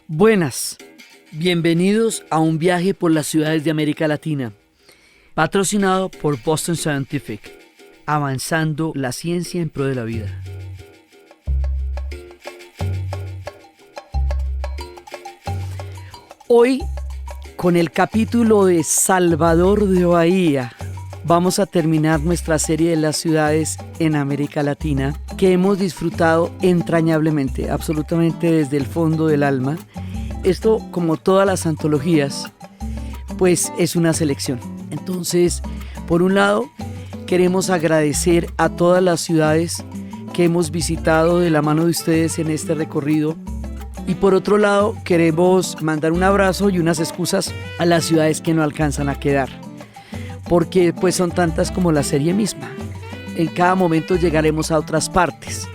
Buenas, bienvenidos a un viaje por las ciudades de América Latina, patrocinado por Boston Scientific, avanzando la ciencia en pro de la vida. Hoy, con el capítulo de Salvador de Bahía, vamos a terminar nuestra serie de las ciudades en América Latina que hemos disfrutado entrañablemente, absolutamente desde el fondo del alma. Esto, como todas las antologías, pues es una selección. Entonces, por un lado, queremos agradecer a todas las ciudades que hemos visitado de la mano de ustedes en este recorrido. Y por otro lado, queremos mandar un abrazo y unas excusas a las ciudades que no alcanzan a quedar, porque pues son tantas como la serie misma. En cada momento llegaremos a otras partes,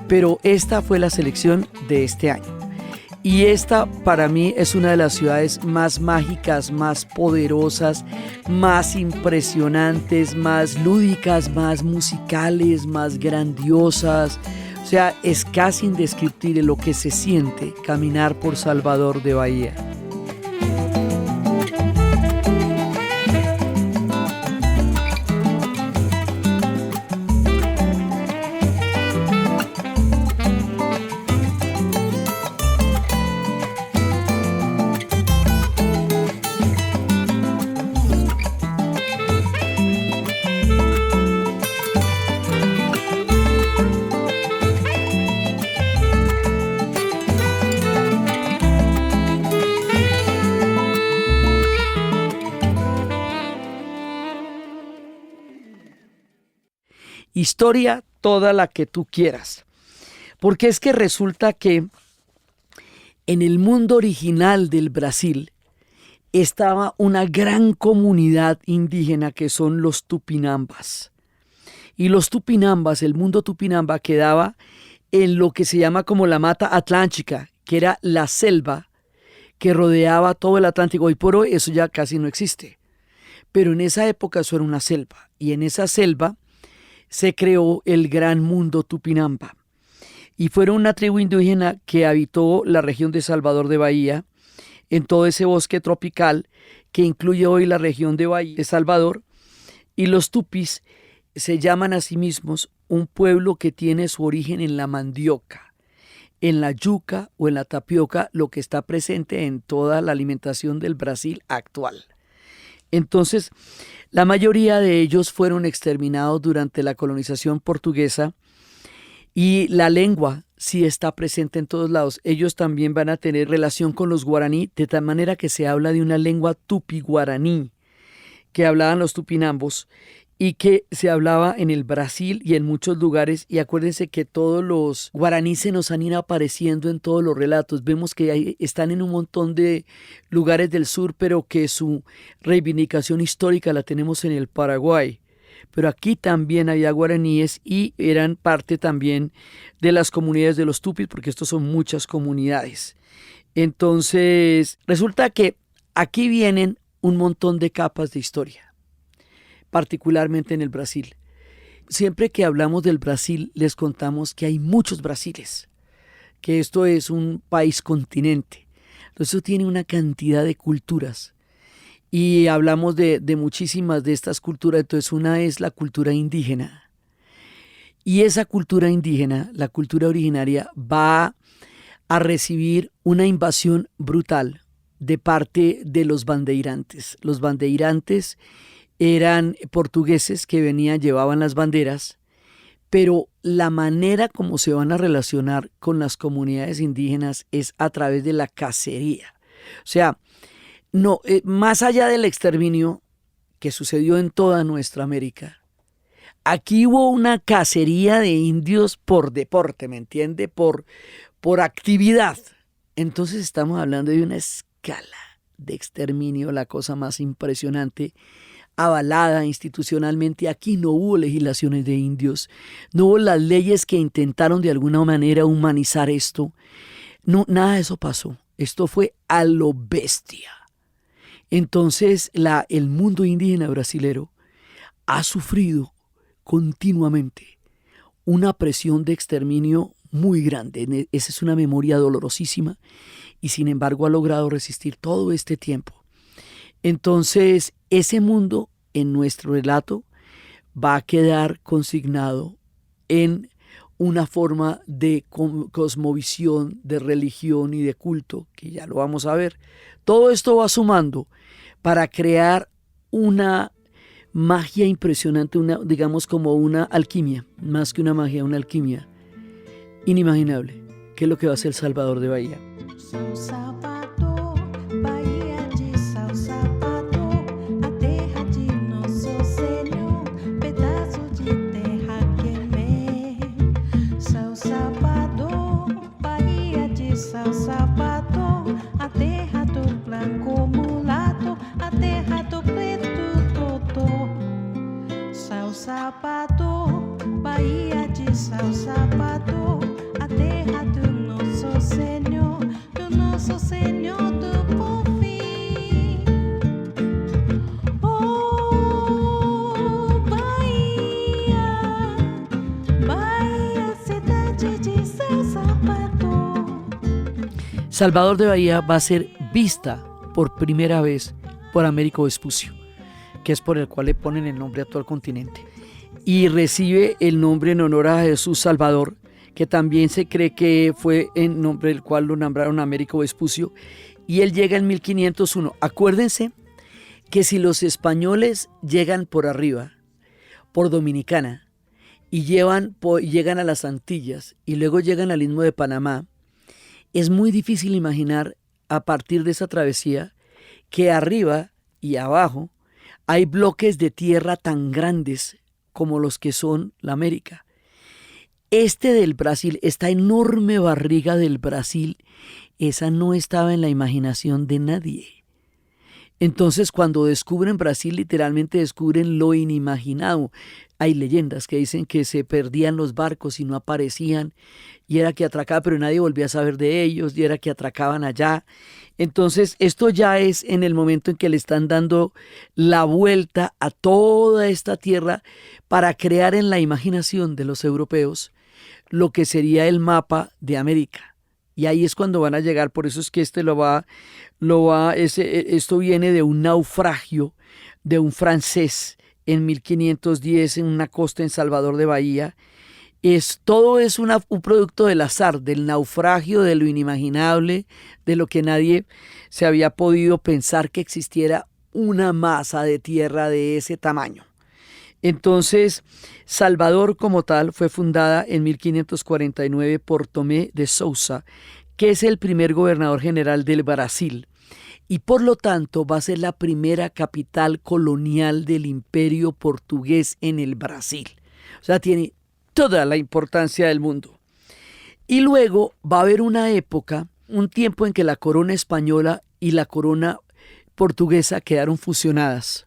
pero esta fue la selección de este año. Y esta para mí es una de las ciudades más mágicas, más poderosas, más impresionantes, más lúdicas, más musicales, más grandiosas. O sea, es casi indescriptible lo que se siente caminar por Salvador de Bahía. Historia toda la que tú quieras, porque es que resulta que en el mundo original del Brasil estaba una gran comunidad indígena que son los tupinambas. Y los tupinambas, el mundo tupinamba quedaba en lo que se llama como la Mata Atlántica, que era la selva que rodeaba todo el Atlántico. Hoy por hoy eso ya casi no existe, pero en esa época eso era una selva, y en esa selva se creó el gran mundo tupinamba. Y fueron una tribu indígena que habitó la región de Salvador de Bahía, en todo ese bosque tropical que incluye hoy la región de Bahía de Salvador. Y los tupis se llaman a sí mismos un pueblo que tiene su origen en la mandioca, en la yuca o en la tapioca, lo que está presente en toda la alimentación del Brasil actual. Entonces, la mayoría de ellos fueron exterminados durante la colonización portuguesa, y la lengua sí está presente en todos lados. Ellos también van a tener relación con los guaraní, de tal manera que se habla de una lengua tupi-guaraní que hablaban los tupinambos y que se hablaba en el Brasil y en muchos lugares. Y acuérdense que todos los guaraníes se nos han ido apareciendo en todos los relatos. Vemos que están en un montón de lugares del sur, pero que su reivindicación histórica la tenemos en el Paraguay. Pero aquí también había guaraníes y eran parte también de las comunidades de los tupis, porque estos son muchas comunidades. Entonces, resulta que aquí vienen un montón de capas de historia, particularmente en el Brasil. Siempre que hablamos del Brasil, les contamos que hay muchos Brasiles, que esto es un país continente. Entonces, eso tiene una cantidad de culturas. Y hablamos de muchísimas de estas culturas. Entonces, una es la cultura indígena. Y esa cultura indígena, la cultura originaria, va a recibir una invasión brutal de parte de los bandeirantes. Los bandeirantes eran portugueses que venían, llevaban las banderas, pero la manera como se van a relacionar con las comunidades indígenas es a través de la cacería. O sea, no, más allá del exterminio que sucedió en toda nuestra América, aquí hubo una cacería de indios por deporte, ¿me entiende? Por actividad. Entonces estamos hablando de una escala de exterminio, la cosa más impresionante, avalada institucionalmente. Aquí no hubo legislaciones de indios, no hubo las leyes que intentaron de alguna manera humanizar esto. No, nada de eso pasó. Esto fue a lo bestia. Entonces el mundo indígena brasilero ha sufrido continuamente una presión de exterminio muy grande. Esa es una memoria dolorosísima y sin embargo ha logrado resistir todo este tiempo. Entonces, ese mundo en nuestro relato va a quedar consignado en una forma de cosmovisión, de religión y de culto, que ya lo vamos a ver. Todo esto va sumando para crear una magia impresionante, digamos como una alquimia, más que una magia, una alquimia inimaginable, que es lo que va a ser Salvador de Bahía. Salvador, Bahia de Salvador, a terra do nosso Senhor do Porfim. Oh, Bahia, Bahia, cidade de Salvador. Salvador de Bahía va a ser vista por primera vez por Américo Vespucio, que es por el cual le ponen el nombre a todo el continente. Y recibe el nombre en honor a Jesús Salvador, que también se cree que fue en nombre del cual lo nombraron Américo Vespucio, y él llega en 1501. Acuérdense que si los españoles llegan por arriba, por Dominicana, y llegan a las Antillas, y luego llegan al Istmo de Panamá, es muy difícil imaginar a partir de esa travesía que arriba y abajo hay bloques de tierra tan grandes como los que son la América. Este del Brasil, esta enorme barriga del Brasil, esa no estaba en la imaginación de nadie. Entonces, cuando descubren Brasil, literalmente descubren lo inimaginado. Hay leyendas que dicen que se perdían los barcos y no aparecían, y era que atracaban, pero nadie volvía a saber de ellos, y era que atracaban allá. Entonces, esto ya es en el momento en que le están dando la vuelta a toda esta tierra para crear en la imaginación de los europeos lo que sería el mapa de América. Y ahí es cuando van a llegar, por eso es que esto viene de un naufragio de un francés en 1510 en una costa en Salvador de Bahía. Todo es un producto del azar, del naufragio, de lo inimaginable, de lo que nadie se había podido pensar que existiera una masa de tierra de ese tamaño. Entonces, Salvador como tal fue fundada en 1549 por Tomé de Sousa, que es el primer gobernador general del Brasil, y por lo tanto va a ser la primera capital colonial del Imperio Portugués en el Brasil. O sea, tiene toda la importancia del mundo. Y luego va a haber una época, un tiempo en que la corona española y la corona portuguesa quedaron fusionadas.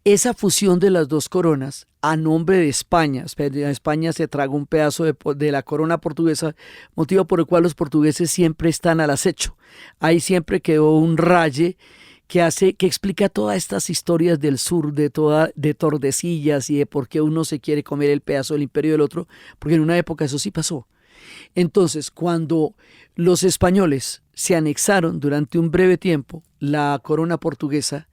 Esa fusión de las dos coronas a nombre de España se tragó un pedazo de la corona portuguesa, motivo por el cual los portugueses siempre están al acecho. Ahí siempre quedó un raye que explica todas estas historias del sur, de Tordesillas y de por qué uno se quiere comer el pedazo del imperio del otro, porque en una época eso sí pasó. Entonces, cuando los españoles se anexaron durante un breve tiempo la corona portuguesa,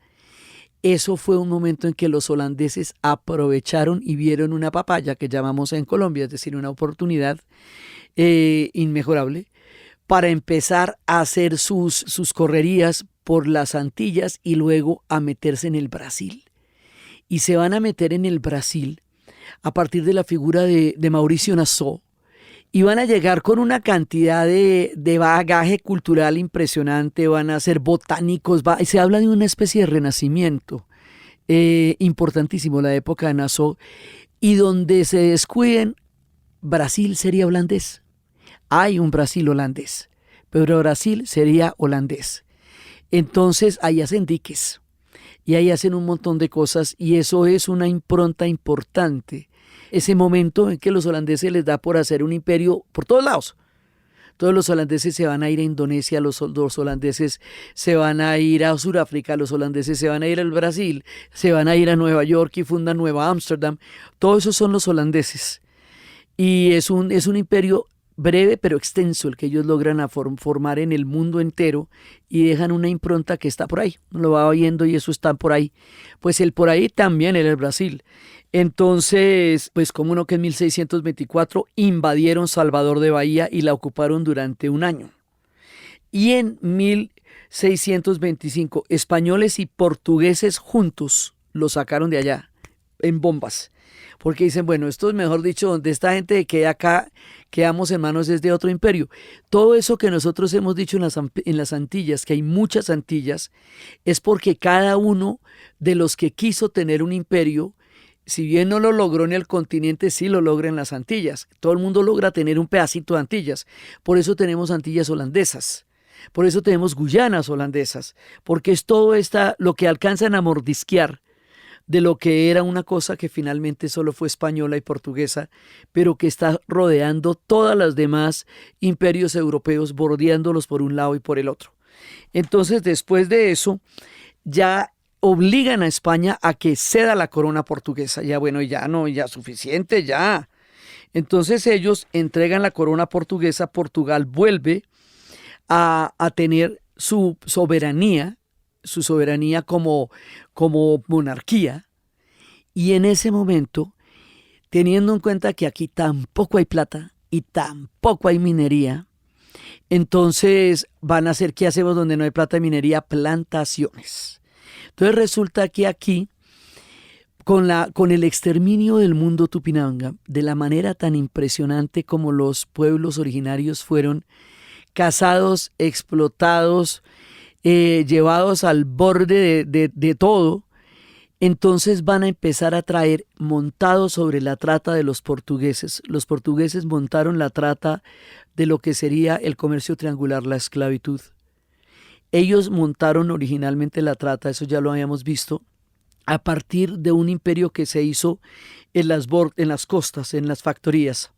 eso fue un momento en que los holandeses aprovecharon y vieron una papaya que llamamos en Colombia, es decir, una oportunidad inmejorable para empezar a hacer sus correrías por las Antillas y luego a meterse en el Brasil. Y se van a meter en el Brasil a partir de la figura de Mauricio Nassau, y van a llegar con una cantidad de bagaje cultural impresionante, van a ser botánicos, se habla de una especie de renacimiento importantísimo, la época de Nassau, y donde se descuiden, Brasil sería holandés. Hay un Brasil holandés, pero Brasil sería holandés. Entonces ahí hacen diques, y ahí hacen un montón de cosas, y eso es una impronta importante. Ese momento en que los holandeses les da por hacer un imperio por todos lados. Todos los holandeses se van a ir a Indonesia, los holandeses se van a ir a Sudáfrica, los holandeses se van a ir al Brasil, se van a ir a Nueva York y fundan Nueva Ámsterdam. Todos esos son los holandeses. Y es un imperio breve pero extenso el que ellos logran formar en el mundo entero y dejan una impronta que está por ahí, uno lo va viendo y eso está por ahí. Pues el por ahí también era el Brasil. Entonces, pues como no que en 1624 invadieron Salvador de Bahía y la ocuparon durante un año. Y en 1625 españoles y portugueses juntos lo sacaron de allá en bombas. Porque dicen, bueno, esto es mejor dicho, donde esta gente queda acá, quedamos en manos de otro imperio. Todo eso que nosotros hemos dicho en las Antillas, que hay muchas Antillas, es porque cada uno de los que quiso tener un imperio, si bien no lo logró en el continente, sí lo logra en las Antillas. Todo el mundo logra tener un pedacito de Antillas. Por eso tenemos Antillas holandesas. Por eso tenemos Guyanas holandesas. Porque es todo lo que alcanzan a mordisquear de lo que era una cosa que finalmente solo fue española y portuguesa, pero que está rodeando todas las demás imperios europeos, bordeándolos por un lado y por el otro. Entonces, después de eso, ya obligan a España a que ceda la corona portuguesa. Ya bueno, ya no, ya suficiente, ya. Entonces ellos entregan la corona portuguesa, Portugal vuelve a tener su soberanía como monarquía, y en ese momento, teniendo en cuenta que aquí tampoco hay plata y tampoco hay minería, entonces van a hacer, ¿qué hacemos donde no hay plata y minería? Plantaciones. Entonces resulta que aquí, con el exterminio del mundo Tupinamba, de la manera tan impresionante como los pueblos originarios fueron cazados, explotados, llevados al borde de todo, entonces van a empezar a traer montados sobre la trata de los portugueses. Los portugueses montaron la trata de lo que sería el comercio triangular, la esclavitud. Ellos montaron originalmente la trata, eso ya lo habíamos visto, a partir de un imperio que se hizo en las costas, en las factorías,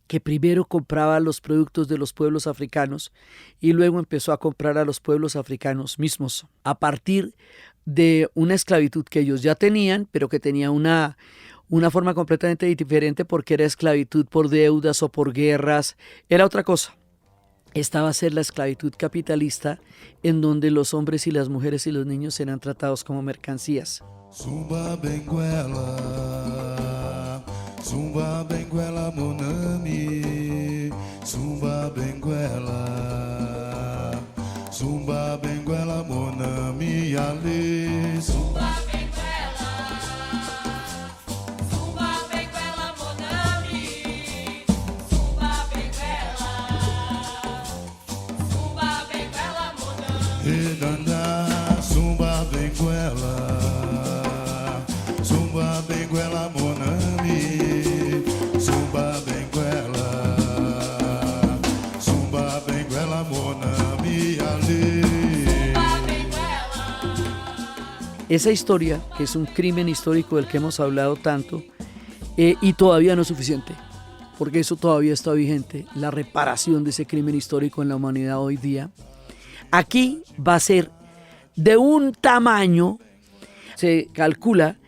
que primero compraba los productos de los pueblos africanos y luego empezó a comprar a los pueblos africanos mismos, a partir de una esclavitud que ellos ya tenían, pero que tenía una forma completamente diferente porque era esclavitud por deudas o por guerras, era otra cosa. Esta va a ser la esclavitud capitalista, en donde los hombres y las mujeres y los niños eran tratados como mercancías. Zumba Benguela, Zumba Benguela Monami, Zumba Benguela, Zumba Benguela Monami Ali, Zumba Benguela, Zumba Benguela Monami, Zumba Benguela, Zumba Benguela Monami. Redanda, Zumba Benguela, Zumba Benguela Monami, Zumba Benguela, Zumba Benguela Monami Ali. Esa historia, que es un crimen histórico del que hemos hablado tanto, y todavía no es suficiente, porque eso todavía está vigente, la reparación de ese crimen histórico en la humanidad hoy día. Aquí va a ser de un tamaño, se calcula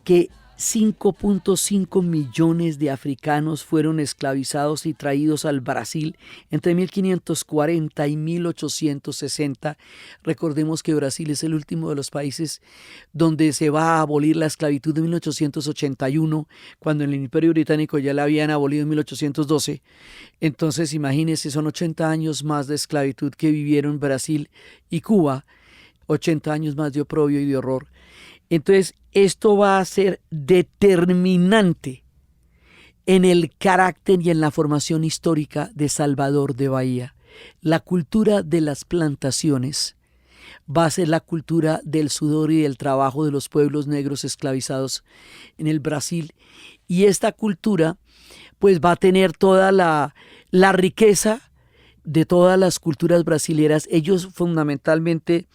que 5.5 millones de africanos fueron esclavizados y traídos al Brasil entre 1540 y 1860. Recordemos que Brasil es el último de los países donde se va a abolir la esclavitud de 1881, cuando en el Imperio Británico ya la habían abolido en 1812. Entonces imagínense, son 80 años más de esclavitud que vivieron Brasil y Cuba, 80 años más de oprobio y de horror. Entonces, esto va a ser determinante en el carácter y en la formación histórica de Salvador de Bahía. La cultura de las plantaciones va a ser la cultura del sudor y del trabajo de los pueblos negros esclavizados en el Brasil. Y esta cultura, pues, va a tener toda la riqueza de todas las culturas brasileras. Ellos fundamentalmente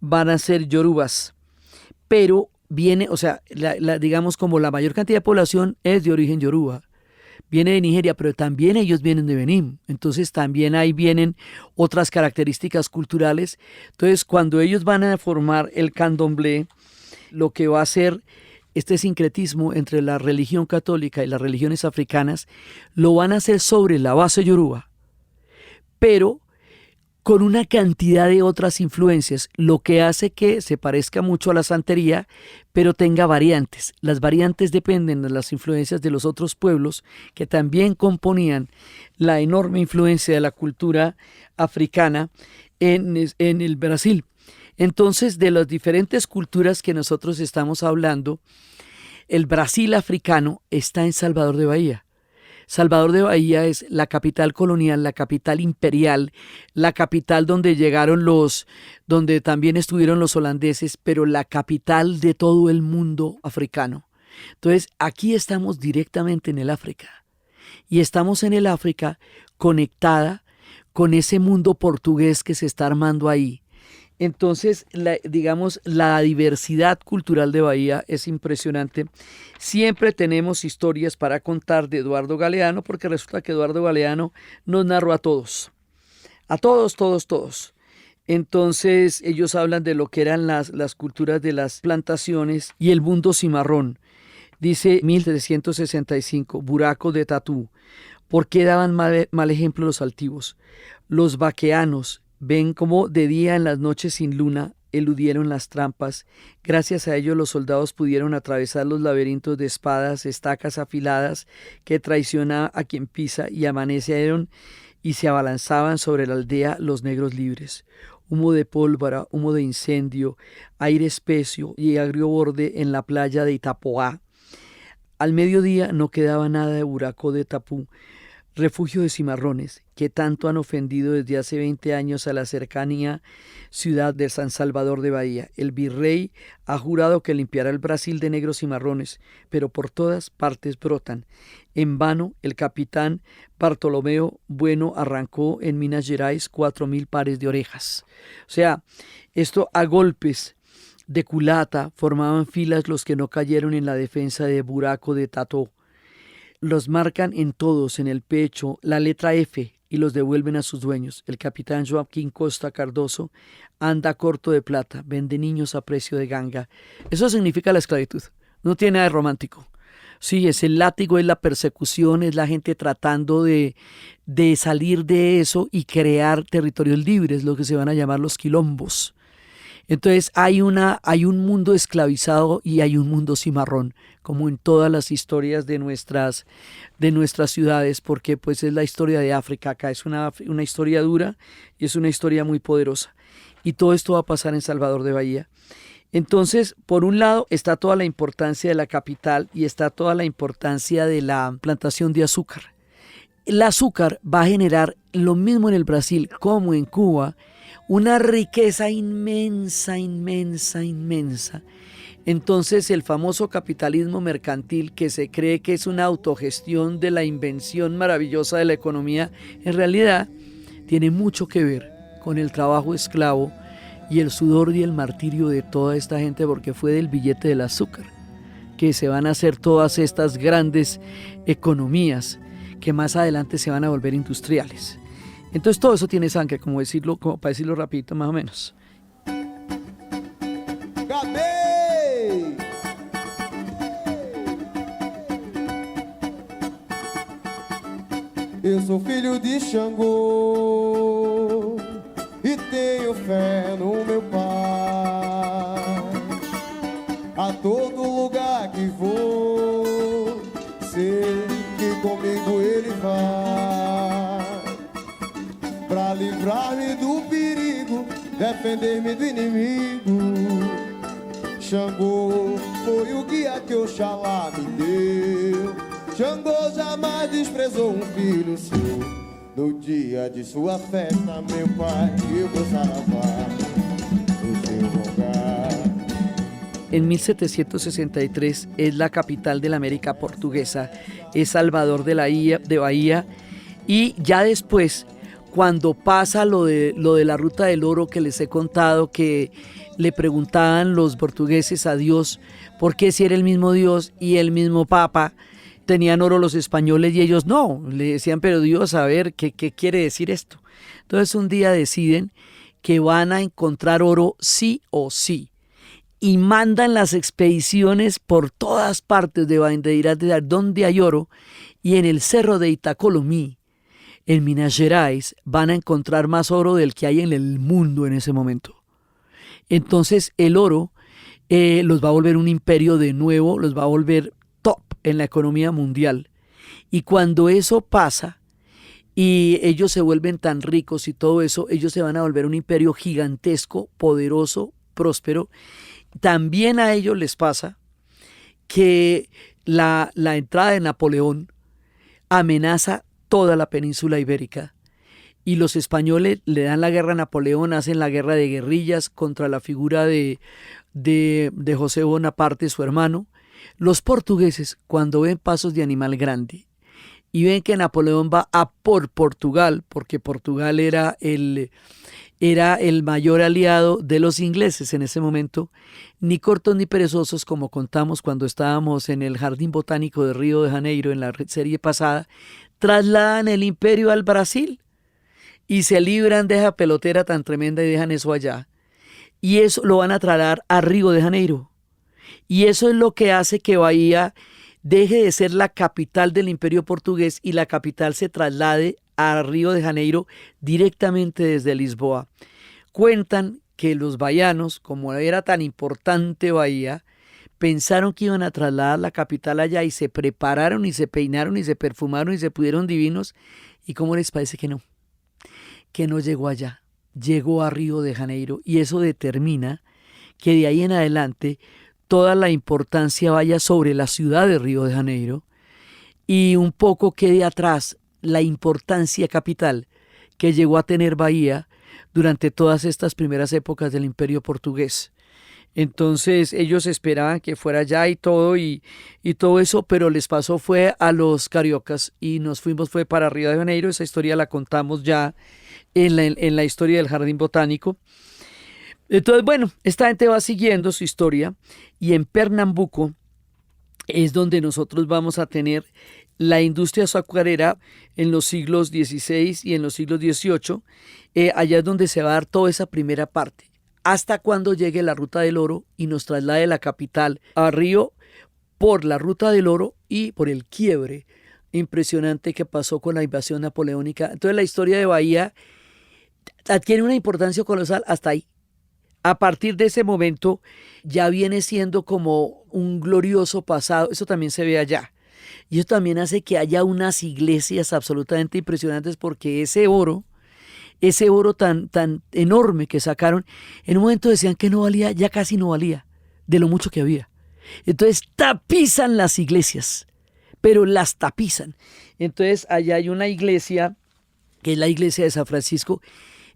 van a ser yorubas. Pero viene, o sea, digamos como la mayor cantidad de población es de origen yoruba, viene de Nigeria, pero también ellos vienen de Benín, entonces también ahí vienen otras características culturales. Entonces cuando ellos van a formar el candomblé, lo que va a hacer este sincretismo entre la religión católica y las religiones africanas, lo van a hacer sobre la base yoruba, pero con una cantidad de otras influencias, lo que hace que se parezca mucho a la santería, pero tenga variantes. Las variantes dependen de las influencias de los otros pueblos que también componían la enorme influencia de la cultura africana en el Brasil. Entonces, de las diferentes culturas que nosotros estamos hablando, el Brasil africano está en Salvador de Bahía. Salvador de Bahía es la capital colonial, la capital imperial, la capital donde donde también estuvieron los holandeses, pero la capital de todo el mundo africano. Entonces, aquí estamos directamente en el África. Y estamos en el África conectada con ese mundo portugués que se está armando ahí. Entonces, la diversidad cultural de Bahía es impresionante. Siempre tenemos historias para contar de Eduardo Galeano, porque resulta que Eduardo Galeano nos narró a todos. A todos, todos, todos. Entonces, ellos hablan de lo que eran las culturas de las plantaciones y el mundo cimarrón. Dice 1365, Buraco de Tatú. ¿Por qué daban mal ejemplo los altivos? Los vaqueanos ven cómo de día en las noches sin luna eludieron las trampas. Gracias a ello los soldados pudieron atravesar los laberintos de espadas, estacas afiladas que traiciona a quien pisa, y amanecieron y se abalanzaban sobre la aldea los negros libres. Humo de pólvora, humo de incendio, aire espeso y agrio borde en la playa de Itapoá. Al mediodía no quedaba nada de Buraco de Tatú, refugio de cimarrones, que tanto han ofendido desde hace 20 años a la cercana ciudad de San Salvador de Bahía. El virrey ha jurado que limpiará el Brasil de negros cimarrones, pero por todas partes brotan. En vano, el capitán Bartolomeo Bueno arrancó en Minas Gerais 4.000 pares de orejas. O sea, esto a golpes de culata formaban filas los que no cayeron en la defensa de Buraco de Tatú. Los marcan en todos, en el pecho, la letra F, y los devuelven a sus dueños. El capitán Joaquín Costa Cardoso anda corto de plata, vende niños a precio de ganga. Eso significa la esclavitud, no tiene nada de romántico. Sí, es el látigo, es la persecución, es la gente tratando de salir de eso y crear territorios libres, lo que se van a llamar los quilombos. Entonces hay un mundo esclavizado y hay un mundo cimarrón, como en todas las historias de nuestras ciudades, porque pues es la historia de África. Acá es una historia dura y es una historia muy poderosa. Y todo esto va a pasar en Salvador de Bahía. Entonces, por un lado está toda la importancia de la capital y está toda la importancia de la plantación de azúcar. El azúcar va a generar lo mismo en el Brasil como en Cuba, una riqueza inmensa, inmensa, inmensa. Entonces el famoso capitalismo mercantil, que se cree que es una autogestión de la invención maravillosa de la economía, en realidad tiene mucho que ver con el trabajo esclavo y el sudor y el martirio de toda esta gente, porque fue del billete del azúcar que se van a hacer todas estas grandes economías que más adelante se van a volver industriales. Entonces todo eso tiene sangre, como para decirlo rapidito más o menos. Gabi! Eu sou filho de Xangô e tenho fé no meu pai. A todo lugar que vou, sei que comigo ele vai. Pra livrar-me do perigo, defender-me do inimigo. Xangô foi o guia que Oxalá me deu. Xangô jamais desprezou um filho seu. No dia de sua festa, meu pai, eu vou saravá o seu lugar. En 1763 es la capital de la América portuguesa, es Salvador de Bahía, y ya después, cuando pasa lo de la ruta del oro que les he contado, que le preguntaban los portugueses a Dios por qué si era el mismo Dios y el mismo Papa, tenían oro los españoles y ellos no, le decían, pero Dios, a ver, ¿qué quiere decir esto? Entonces un día deciden que van a encontrar oro sí o sí. y mandan las expediciones por todas partes de Bandeirantes, de donde hay oro, y en el cerro de Itacolomí, en Minas Gerais, van a encontrar más oro del que hay en el mundo en ese momento. Entonces el oro los va a volver un imperio de nuevo, los va a volver top en la economía mundial. Y cuando eso pasa y ellos se vuelven tan ricos y todo eso, ellos se van a volver un imperio gigantesco, poderoso, próspero. También a ellos les pasa que la entrada de Napoleón amenaza toda la península ibérica y los españoles le dan la guerra a Napoleón, hacen la guerra de guerrillas contra la figura de José Bonaparte, su hermano. Los portugueses, cuando ven pasos de animal grande y ven que Napoleón va a por Portugal, porque Portugal era el mayor aliado de los ingleses en ese momento, ni cortos ni perezosos, como contamos cuando estábamos en el Jardín Botánico de Río de Janeiro en la serie pasada, trasladan el imperio al Brasil y se libran de esa pelotera tan tremenda y dejan eso allá. Y eso lo van a trasladar a Río de Janeiro. Y eso es lo que hace que Bahía deje de ser la capital del imperio portugués y la capital se traslade a Río de Janeiro directamente desde Lisboa. Cuentan que los bahianos, como era tan importante Bahía, pensaron que iban a trasladar la capital allá y se prepararon y se peinaron y se perfumaron y se pusieron divinos. ¿Y cómo les parece que no? Que no llegó allá, llegó a Río de Janeiro y eso determina que de ahí en adelante toda la importancia vaya sobre la ciudad de Río de Janeiro y un poco quede atrás la importancia capital que llegó a tener Bahía durante todas estas primeras épocas del Imperio Portugués. Entonces ellos esperaban que fuera allá y todo eso, pero les pasó fue a los cariocas y nos fuimos fue para Río de Janeiro. Esa historia la contamos ya en la historia del Jardín Botánico. Entonces, bueno, esta gente va siguiendo su historia y en Pernambuco es donde nosotros vamos a tener la industria azucarera en los siglos XVI y en los siglos XVIII. Allá es donde se va a dar toda esa primera parte, hasta cuando llegue la Ruta del Oro y nos traslade la capital a Río por la Ruta del Oro y por el quiebre impresionante que pasó con la invasión napoleónica. Entonces la historia de Bahía adquiere una importancia colosal hasta ahí. A partir de ese momento ya viene siendo como un glorioso pasado, eso también se ve allá. Y eso también hace que haya unas iglesias absolutamente impresionantes porque ese oro tan enorme que sacaron, en un momento decían que no valía, ya casi no valía, de lo mucho que había. Entonces tapizan las iglesias, pero las tapizan. Entonces allá hay una iglesia, que es la iglesia de San Francisco.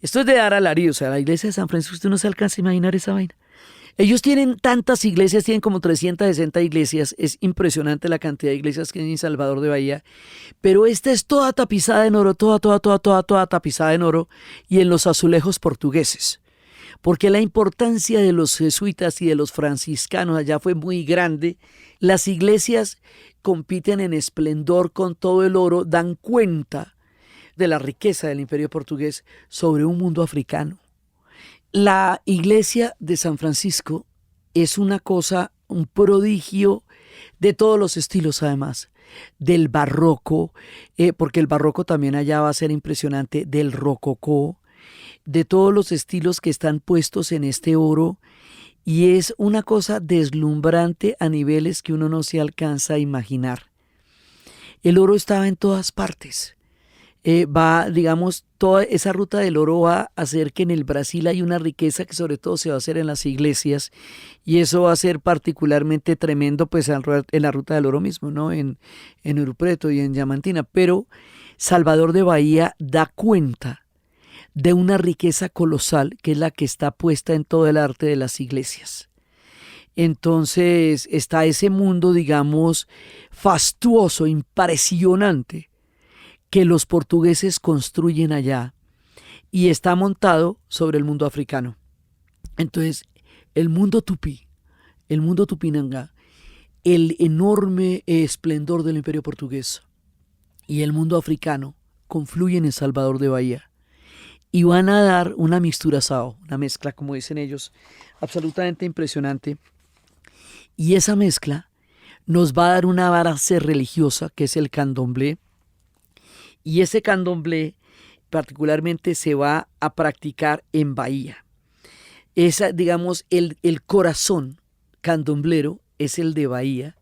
Esto es de dar alarido, o sea, la iglesia de San Francisco, usted no se alcanza a imaginar esa vaina. Ellos tienen tantas iglesias, tienen como 360 iglesias, es impresionante la cantidad de iglesias que hay en Salvador de Bahía, pero esta es toda tapizada en oro, toda tapizada en oro y en los azulejos portugueses, porque la importancia de los jesuitas y de los franciscanos allá fue muy grande. Las iglesias compiten en esplendor con todo el oro, dan cuenta de la riqueza del imperio portugués sobre un mundo africano. La iglesia de San Francisco es una cosa, un prodigio de todos los estilos además, del barroco, porque el barroco también allá va a ser impresionante, del rococó, de todos los estilos que están puestos en este oro y es una cosa deslumbrante a niveles que uno no se alcanza a imaginar. El oro estaba en todas partes. Toda esa ruta del oro va a hacer que en el Brasil hay una riqueza que sobre todo se va a hacer en las iglesias y eso va a ser particularmente tremendo pues en la ruta del oro mismo, ¿no? En Ouro Preto y en Diamantina, pero Salvador de Bahía da cuenta de una riqueza colosal que es la que está puesta en todo el arte de las iglesias. Entonces está ese mundo, digamos, fastuoso, impresionante, que los portugueses construyen allá y está montado sobre el mundo africano. Entonces, el mundo tupí, el mundo tupinanga, el enorme esplendor del imperio portugués y el mundo africano confluyen en Salvador de Bahía. y van a dar una mixtura sao, una mezcla, como dicen ellos, absolutamente impresionante. Y esa mezcla nos va a dar una base religiosa que es el candomblé. Y ese candomblé particularmente se va a practicar en Bahía. Esa, digamos, el corazón candomblero es el de Bahía.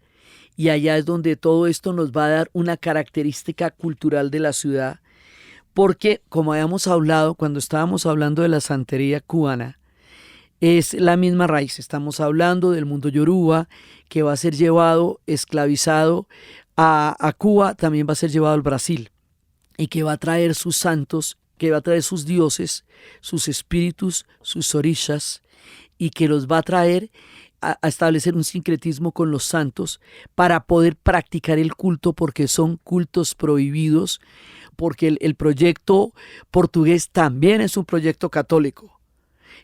Y allá es donde todo esto nos va a dar una característica cultural de la ciudad. Porque, como habíamos hablado cuando estábamos hablando de la santería cubana, es la misma raíz. Estamos hablando del mundo yoruba, que va a ser llevado, esclavizado a Cuba, también va a ser llevado al Brasil, y que va a traer sus santos, que va a traer sus dioses, sus espíritus, sus orishas, y que los va a traer a establecer un sincretismo con los santos para poder practicar el culto, porque son cultos prohibidos, porque el proyecto portugués también es un proyecto católico.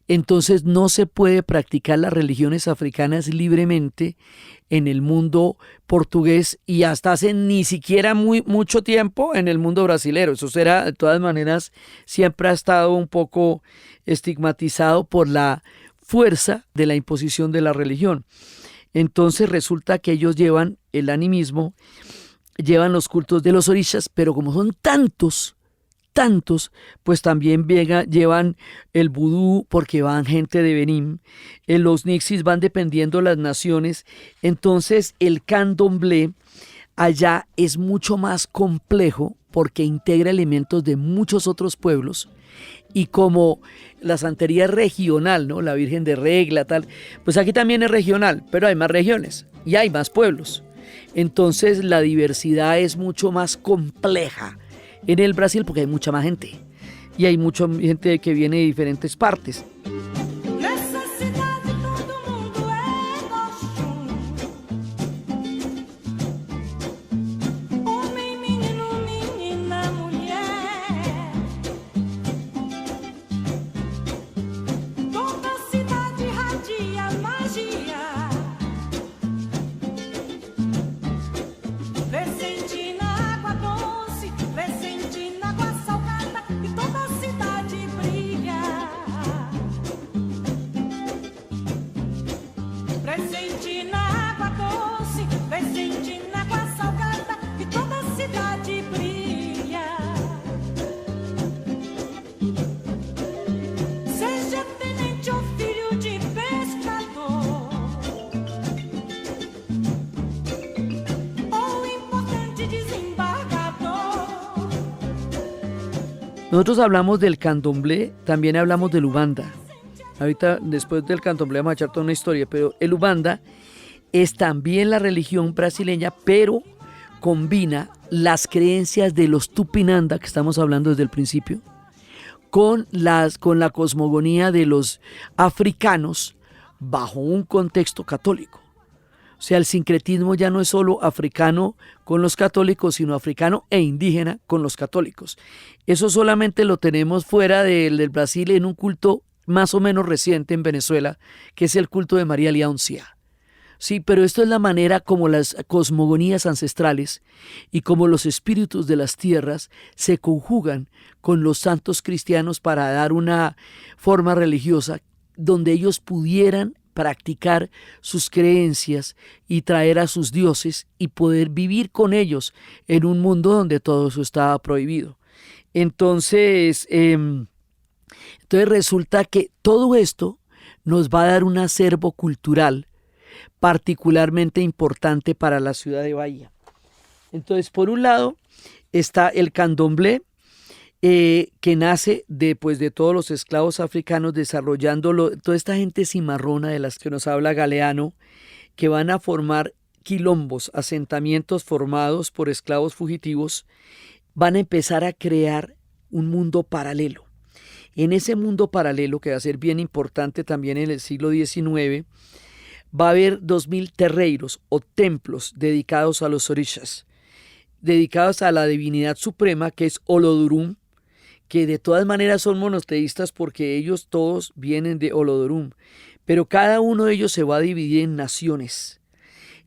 Entonces no se puede practicar las religiones africanas libremente en el mundo portugués y hasta hace ni siquiera mucho tiempo en el mundo brasilero. Eso será, de todas maneras, siempre ha estado un poco estigmatizado por la fuerza de la imposición de la religión. Entonces resulta que ellos llevan el animismo, llevan los cultos de los orishas, pero como son tantos, pues también llevan el vudú, porque van gente de Benín, los nixis van dependiendo las naciones. Entonces el candomblé allá es mucho más complejo porque integra elementos de muchos otros pueblos. Y como la santería es regional, ¿no? La Virgen de Regla, tal, pues aquí también es regional, pero hay más regiones y hay más pueblos. Entonces la diversidad es mucho más compleja en el Brasil porque hay mucha más gente. Y hay mucha gente que viene de diferentes partes. Nessa cidade todo mundo é Oxum. Homem, menino, menina, mulher. Toda a cidade irradia magia. Vê sente na água doce, vê sente na água salgada, e toda a cidade brilha. Presente na água doce, presente na água salgada, e toda a cidade brilha. Seja tenente ou filho de pescador, ou importante desembargador. Nosotros hablamos del candomblé, también hablamos del ubanda. Ahorita, después del candomblé, vamos a echar toda una historia, pero el ubanda es también la religión brasileña, pero combina las creencias de los Tupinanda, que estamos hablando desde el principio, con la cosmogonía de los africanos bajo un contexto católico. O sea, el sincretismo ya no es solo africano con los católicos, sino africano e indígena con los católicos. Eso solamente lo tenemos fuera del Brasil en un culto más o menos reciente en Venezuela, que es el culto de María Leoncia. Sí, pero esto es la manera como las cosmogonías ancestrales y como los espíritus de las tierras se conjugan con los santos cristianos para dar una forma religiosa donde ellos pudieran practicar sus creencias y traer a sus dioses y poder vivir con ellos en un mundo donde todo eso estaba prohibido. Entonces resulta que todo esto nos va a dar un acervo cultural particularmente importante para la ciudad de Bahía. Entonces, por un lado está el candomblé, que nace de todos los esclavos africanos, desarrollándolo, toda esta gente cimarrona de las que nos habla Galeano, que van a formar quilombos, asentamientos formados por esclavos fugitivos, van a empezar a crear un mundo paralelo. En ese mundo paralelo, que va a ser bien importante también en el siglo XIX, va a haber 2000 terreiros o templos dedicados a los orishas, dedicados a la divinidad suprema que es Olodurum, que de todas maneras son monoteístas porque ellos todos vienen de Olodurum, pero cada uno de ellos se va a dividir en naciones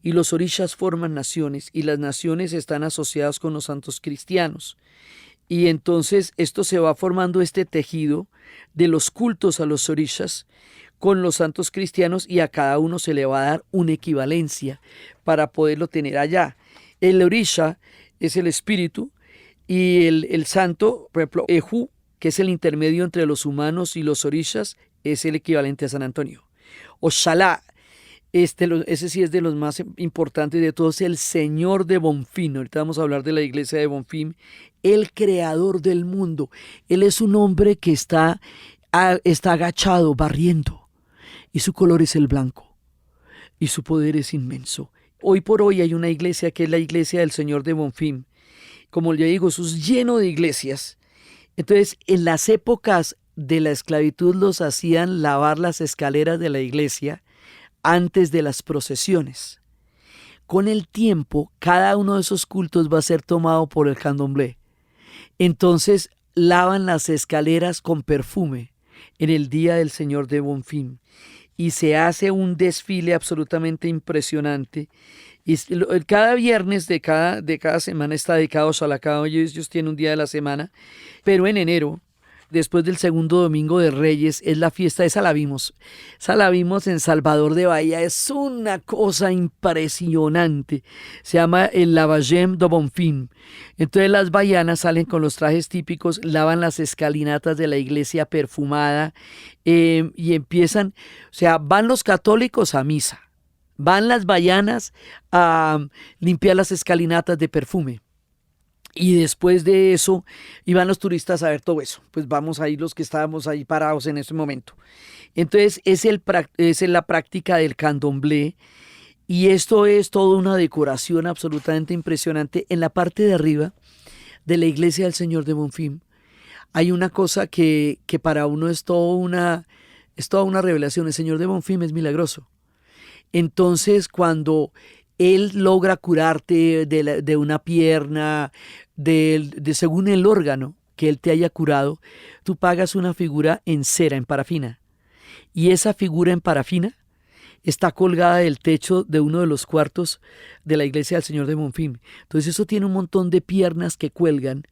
y los orishas forman naciones y las naciones están asociadas con los santos cristianos Y entonces esto se va formando este tejido de los cultos a los orishas con los santos cristianos, y a cada uno se le va a dar una equivalencia para poderlo tener allá. El orisha es el espíritu, y el santo, por ejemplo, Ehu, que es el intermedio entre los humanos y los orishas, es el equivalente a San Antonio. Oshalá, ese sí es de los más importantes de todos, el Señor de Bonfim. Ahorita vamos a hablar de la iglesia de Bonfim, el creador del mundo. Él es un hombre que está agachado, barriendo, y su color es el blanco, y su poder es inmenso. Hoy por hoy hay una iglesia que es la iglesia del Señor de Bonfim. Como ya digo, eso es lleno de iglesias. Entonces, en las épocas de la esclavitud los hacían lavar las escaleras de la iglesia antes de las procesiones. Con el tiempo, cada uno de esos cultos va a ser tomado por el candomblé. Entonces, lavan las escaleras con perfume en el día del Señor de Bonfim, y se hace un desfile absolutamente impresionante. Y cada viernes de cada semana está dedicado a Shalacao. Ellos tienen un día de la semana, pero en enero, después del segundo domingo de Reyes, es la fiesta. Esa la vimos en Salvador de Bahía. Es una cosa impresionante. Se llama el Lavagem do Bonfim. Entonces las baianas salen con los trajes típicos, lavan las escalinatas de la iglesia perfumada, y empiezan, o sea, van los católicos a misa, van las baianas a limpiar las escalinatas de perfume. Y después de eso iban los turistas a ver todo eso. Pues vamos ahí los que estábamos ahí parados en ese momento. Entonces es la práctica del candomblé, y esto es toda una decoración absolutamente impresionante. En la parte de arriba de la iglesia del Señor de Bonfim hay una cosa que para uno es toda una revelación. El Señor de Bonfim es milagroso. Entonces cuando Él logra curarte de una pierna, según el órgano que Él te haya curado, tú pagas una figura en cera, en parafina. Y esa figura en parafina está colgada del techo de uno de los cuartos de la iglesia del Señor de Bonfim. Entonces eso tiene un montón de piernas que cuelgan,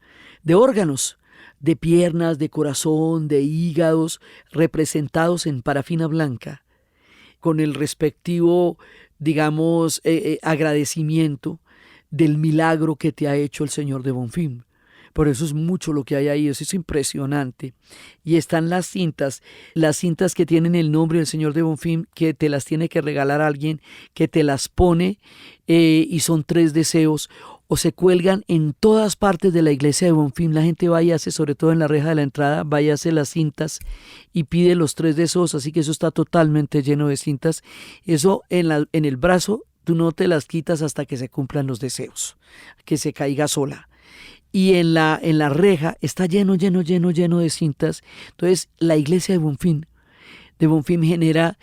de órganos, de piernas, de corazón, de hígados, representados en parafina blanca, con el respectivo, digamos, agradecimiento del milagro que te ha hecho el Señor de Bonfim. Por eso es mucho lo que hay ahí, eso es impresionante. Y están las cintas que tienen el nombre del Señor de Bonfim, que te las tiene que regalar alguien, que te las pone, y son 3 deseos, o se cuelgan en todas partes de la iglesia de Bonfim. La gente va y hace, sobre todo en la reja de la entrada, va y hace las cintas y pide los 3 deseos, así que eso está totalmente lleno de cintas. Eso en el brazo, tú no te las quitas hasta que se cumplan los deseos, que se caiga sola. Y en la reja está lleno de cintas. Entonces la iglesia de Bonfim genera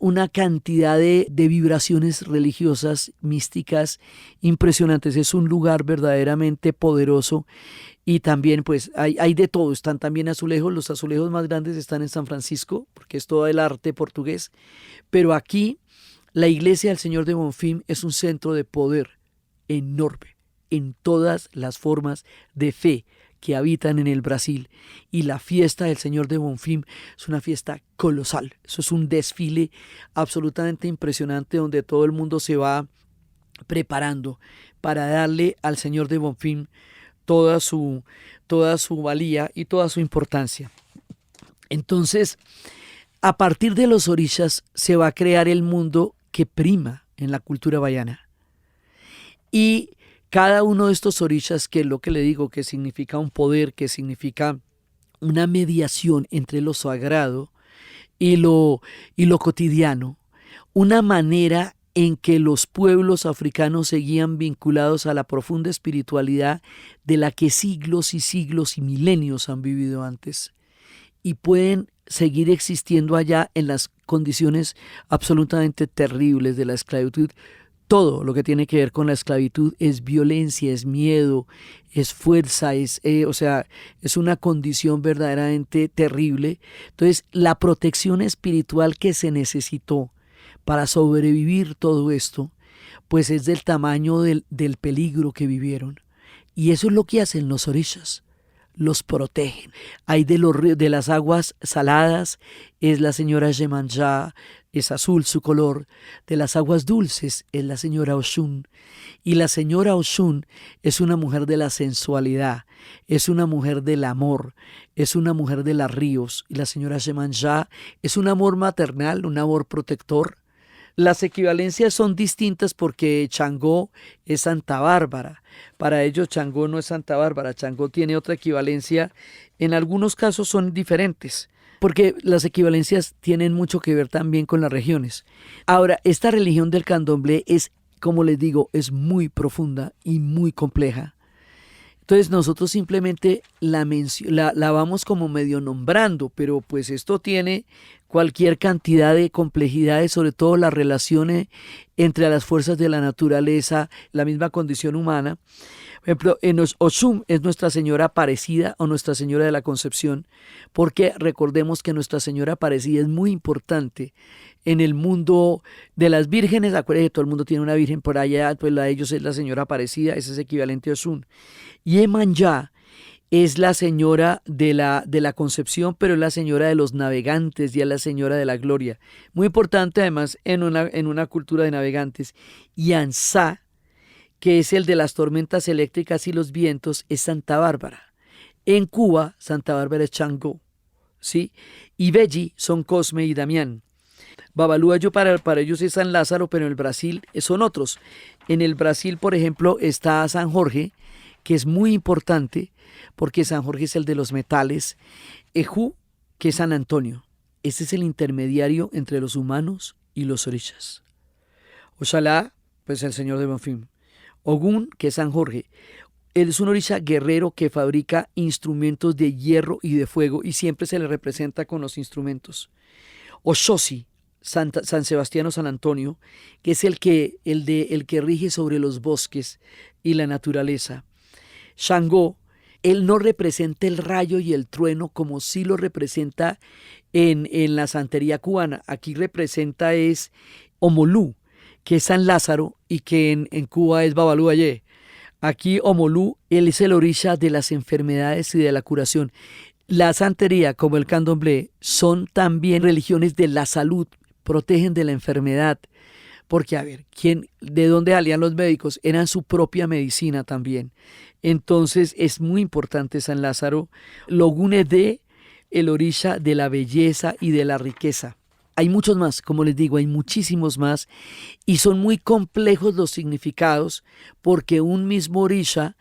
una cantidad de vibraciones religiosas, místicas, impresionantes. Es un lugar verdaderamente poderoso. Y también pues hay de todo. Están también azulejos. Los azulejos más grandes están en San Francisco, porque es todo el arte portugués. Pero aquí la iglesia del Señor de Bonfim es un centro de poder enorme en todas las formas de fe que habitan en el Brasil. Y la fiesta del Señor de Bonfim es una fiesta colosal. Eso es un desfile absolutamente impresionante, donde todo el mundo se va preparando para darle al Señor de Bonfim toda su valía y toda su importancia. Entonces, a partir de los orishas se va a crear el mundo que prima en la cultura baiana. Y cada uno de estos orishas, que es lo que le digo, que significa un poder, que significa una mediación entre lo sagrado y lo cotidiano, una manera en que los pueblos africanos seguían vinculados a la profunda espiritualidad de la que siglos y siglos y milenios han vivido antes, y pueden seguir existiendo allá en las condiciones absolutamente terribles de la esclavitud. Todo lo que tiene que ver con la esclavitud es violencia, es miedo, es fuerza, es una condición verdaderamente terrible. Entonces, la protección espiritual que se necesitó para sobrevivir todo esto, pues es del tamaño del peligro que vivieron. Y eso es lo que hacen los orishas. los protegen. Hay de de las aguas saladas, es la señora Yemanja, es azul su color. De las aguas dulces es la señora Oshun. Y la señora Oshun es una mujer de la sensualidad, es una mujer del amor, es una mujer de los ríos. Y la señora Yemanja es un amor maternal, un amor protector. Las equivalencias son distintas porque Changó es Santa Bárbara. Para ellos Changó no es Santa Bárbara, Changó tiene otra equivalencia. En algunos casos son diferentes, porque las equivalencias tienen mucho que ver también con las regiones. Ahora, esta religión del candomblé es, como les digo, es muy profunda y muy compleja. Entonces nosotros simplemente la vamos como medio nombrando, pero pues esto tiene cualquier cantidad de complejidades, sobre todo las relaciones entre las fuerzas de la naturaleza, la misma condición humana. Por ejemplo, en Oshun es Nuestra Señora Aparecida o Nuestra Señora de la Concepción, porque recordemos que Nuestra Señora Aparecida es muy importante en el mundo de las vírgenes. Acuérdense que todo el mundo tiene una virgen por allá, pues la de ellos es la Señora Aparecida, ese es equivalente a Oshun. Y Emanjá es la señora de la Concepción, pero es la señora de los navegantes y es la señora de la gloria. Muy importante además en una cultura de navegantes. Y Ansá, que es el de las tormentas eléctricas y los vientos, es Santa Bárbara. En Cuba, Santa Bárbara es Changó, ¿sí? Y Belli son Cosme y Damián. Babaluayo para ellos es San Lázaro, pero en el Brasil son otros. En el Brasil, por ejemplo, está San Jorge, que es muy importante, porque San Jorge es el de los metales. Ejú, que es San Antonio. Ese es el intermediario entre los humanos y los orishas. Oxalá, pues el Señor de Bonfim. Ogún, que es San Jorge. Él es un orisha guerrero que fabrica instrumentos de hierro y de fuego y siempre se le representa con los instrumentos. Oshosi, San Sebastián o San Antonio, que es el que rige sobre los bosques y la naturaleza. Shangó, él no representa el rayo y el trueno como sí lo representa en la santería cubana. Aquí representa es Omolú, que es San Lázaro y que en Cuba es Babaluayé. Aquí Omolú, él es el orisha de las enfermedades y de la curación. La santería, como el candomblé, son también religiones de la salud, protegen de la enfermedad. Porque, a ver, ¿de dónde salían los médicos? Eran su propia medicina también. Entonces, es muy importante San Lázaro. Logune de el orisha de la belleza y de la riqueza. Hay muchos más, como les digo, hay muchísimos más. Y son muy complejos los significados, porque un mismo orisha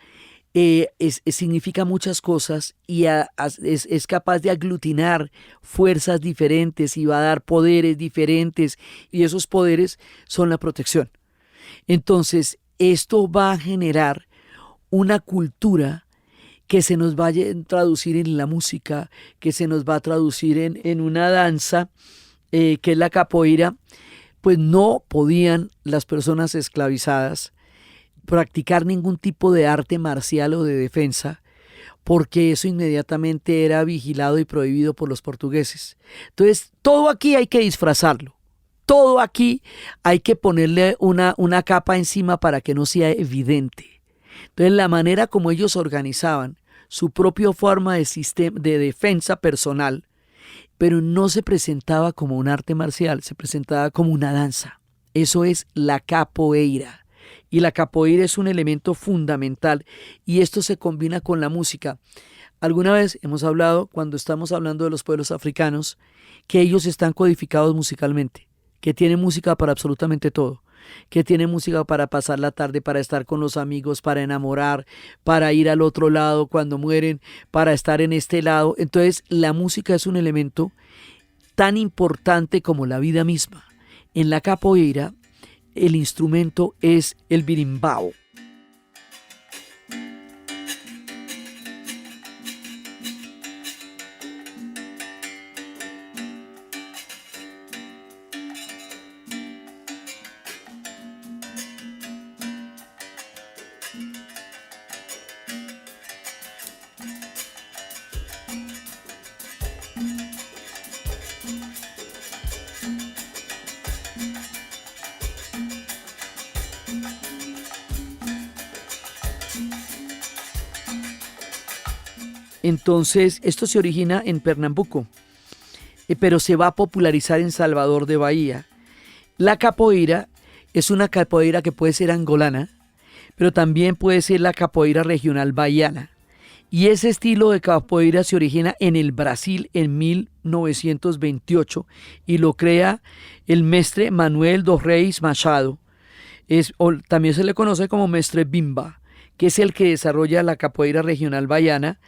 significa muchas cosas y es capaz de aglutinar fuerzas diferentes y va a dar poderes diferentes, y esos poderes son la protección. Entonces, esto va a generar una cultura que se nos va a traducir en la música, que se nos va a traducir en una danza, que es la capoeira. Pues no podían las personas esclavizadas practicar ningún tipo de arte marcial o de defensa, porque eso inmediatamente era vigilado y prohibido por los portugueses. Entonces, todo aquí hay que disfrazarlo. Todo aquí hay que ponerle una capa encima para que no sea evidente. Entonces, la manera como ellos organizaban su propia forma de defensa personal, pero no se presentaba como un arte marcial, se presentaba como una danza. Eso es la capoeira. Y la capoeira es un elemento fundamental y esto se combina con la música. Alguna vez hemos hablado, cuando estamos hablando de los pueblos africanos, que ellos están codificados musicalmente, que tienen música para absolutamente todo, que tienen música para pasar la tarde, para estar con los amigos, para enamorar, para ir al otro lado cuando mueren, para estar en este lado. Entonces, la música es un elemento tan importante como la vida misma. En la capoeira, el instrumento es el birimbao. Entonces, esto se origina en Pernambuco, pero se va a popularizar en Salvador de Bahía. La capoeira es una capoeira que puede ser angolana, pero también puede ser la capoeira regional bahiana. Y ese estilo de capoeira se origina en el Brasil en 1928 y lo crea el mestre Manuel dos Reis Machado. También se le conoce como mestre Bimba, que es el que desarrolla la capoeira regional bahiana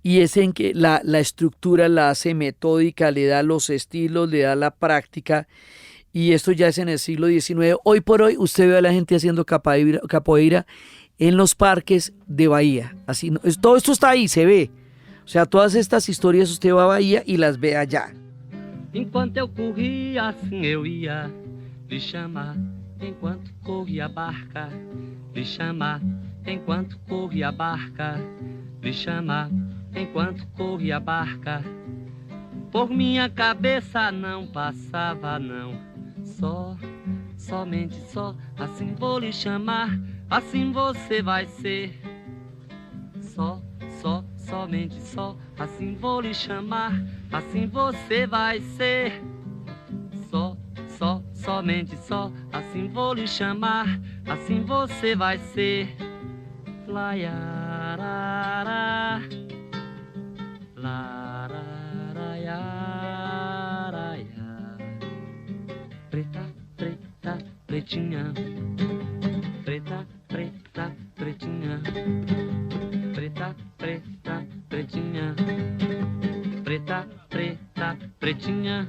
y es en que la estructura la hace metódica, le da los estilos, le da la práctica. Y esto ya es en el siglo XIX. Hoy por hoy usted ve a la gente haciendo capoeira en los parques de Bahía. Así, todo esto está ahí, se ve. O sea, todas estas historias usted va a Bahía y las ve allá. Enquanto eu corria, assim eu ia lhe chamar. Enquanto corria a barca, lhe chamar. Enquanto corria a barca, lhe chamar. Enquanto corria a barca, por minha cabeça não passava não. Somente só, assim vou lhe chamar, assim você vai ser. Somente só, assim vou lhe chamar, assim você vai ser. Somente só, assim vou lhe chamar, assim você vai ser. Laiarara, preta, preta, pretinha. Preta, preta, pretinha. Preta, preta, pretinha. Preta, preta, pretinha.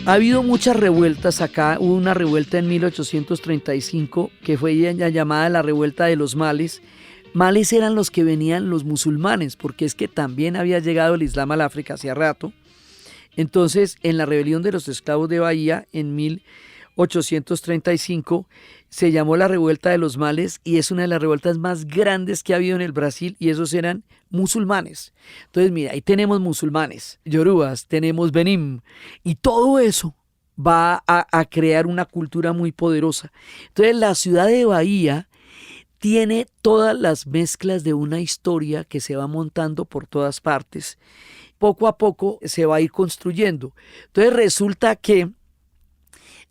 Ha habido muchas revueltas acá. Hubo una revuelta en 1835 que fue llamada la revuelta de los males. Males eran los que venían los musulmanes, porque es que también había llegado el Islam al África hacía rato. Entonces, en la rebelión de los esclavos de Bahía, en 1835, se llamó la revuelta de los males y es una de las revueltas más grandes que ha habido en el Brasil y esos eran musulmanes. Entonces, mira, ahí tenemos musulmanes, yorubas, tenemos benim y todo eso va a crear una cultura muy poderosa. Entonces, la ciudad de Bahía tiene todas las mezclas de una historia que se va montando por todas partes. Poco a poco se va a ir construyendo. Entonces resulta que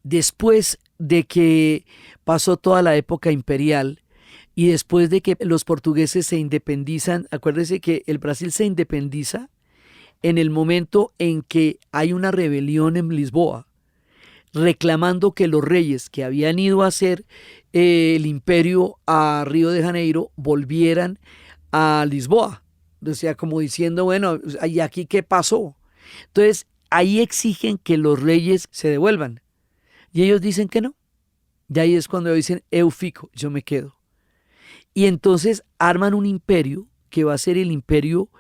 después de que pasó toda la época imperial y después de que los portugueses se independizan, acuérdense que el Brasil se independiza en el momento en que hay una rebelión en Lisboa, reclamando que los reyes que habían ido a hacer el imperio a Río de Janeiro volvieran a Lisboa. O sea, como diciendo, bueno, ¿y aquí qué pasó? Entonces, ahí exigen que los reyes se devuelvan. Y ellos dicen que no. Y ahí es cuando dicen, eu fico, yo me quedo. Y entonces arman un imperio que va a ser el imperio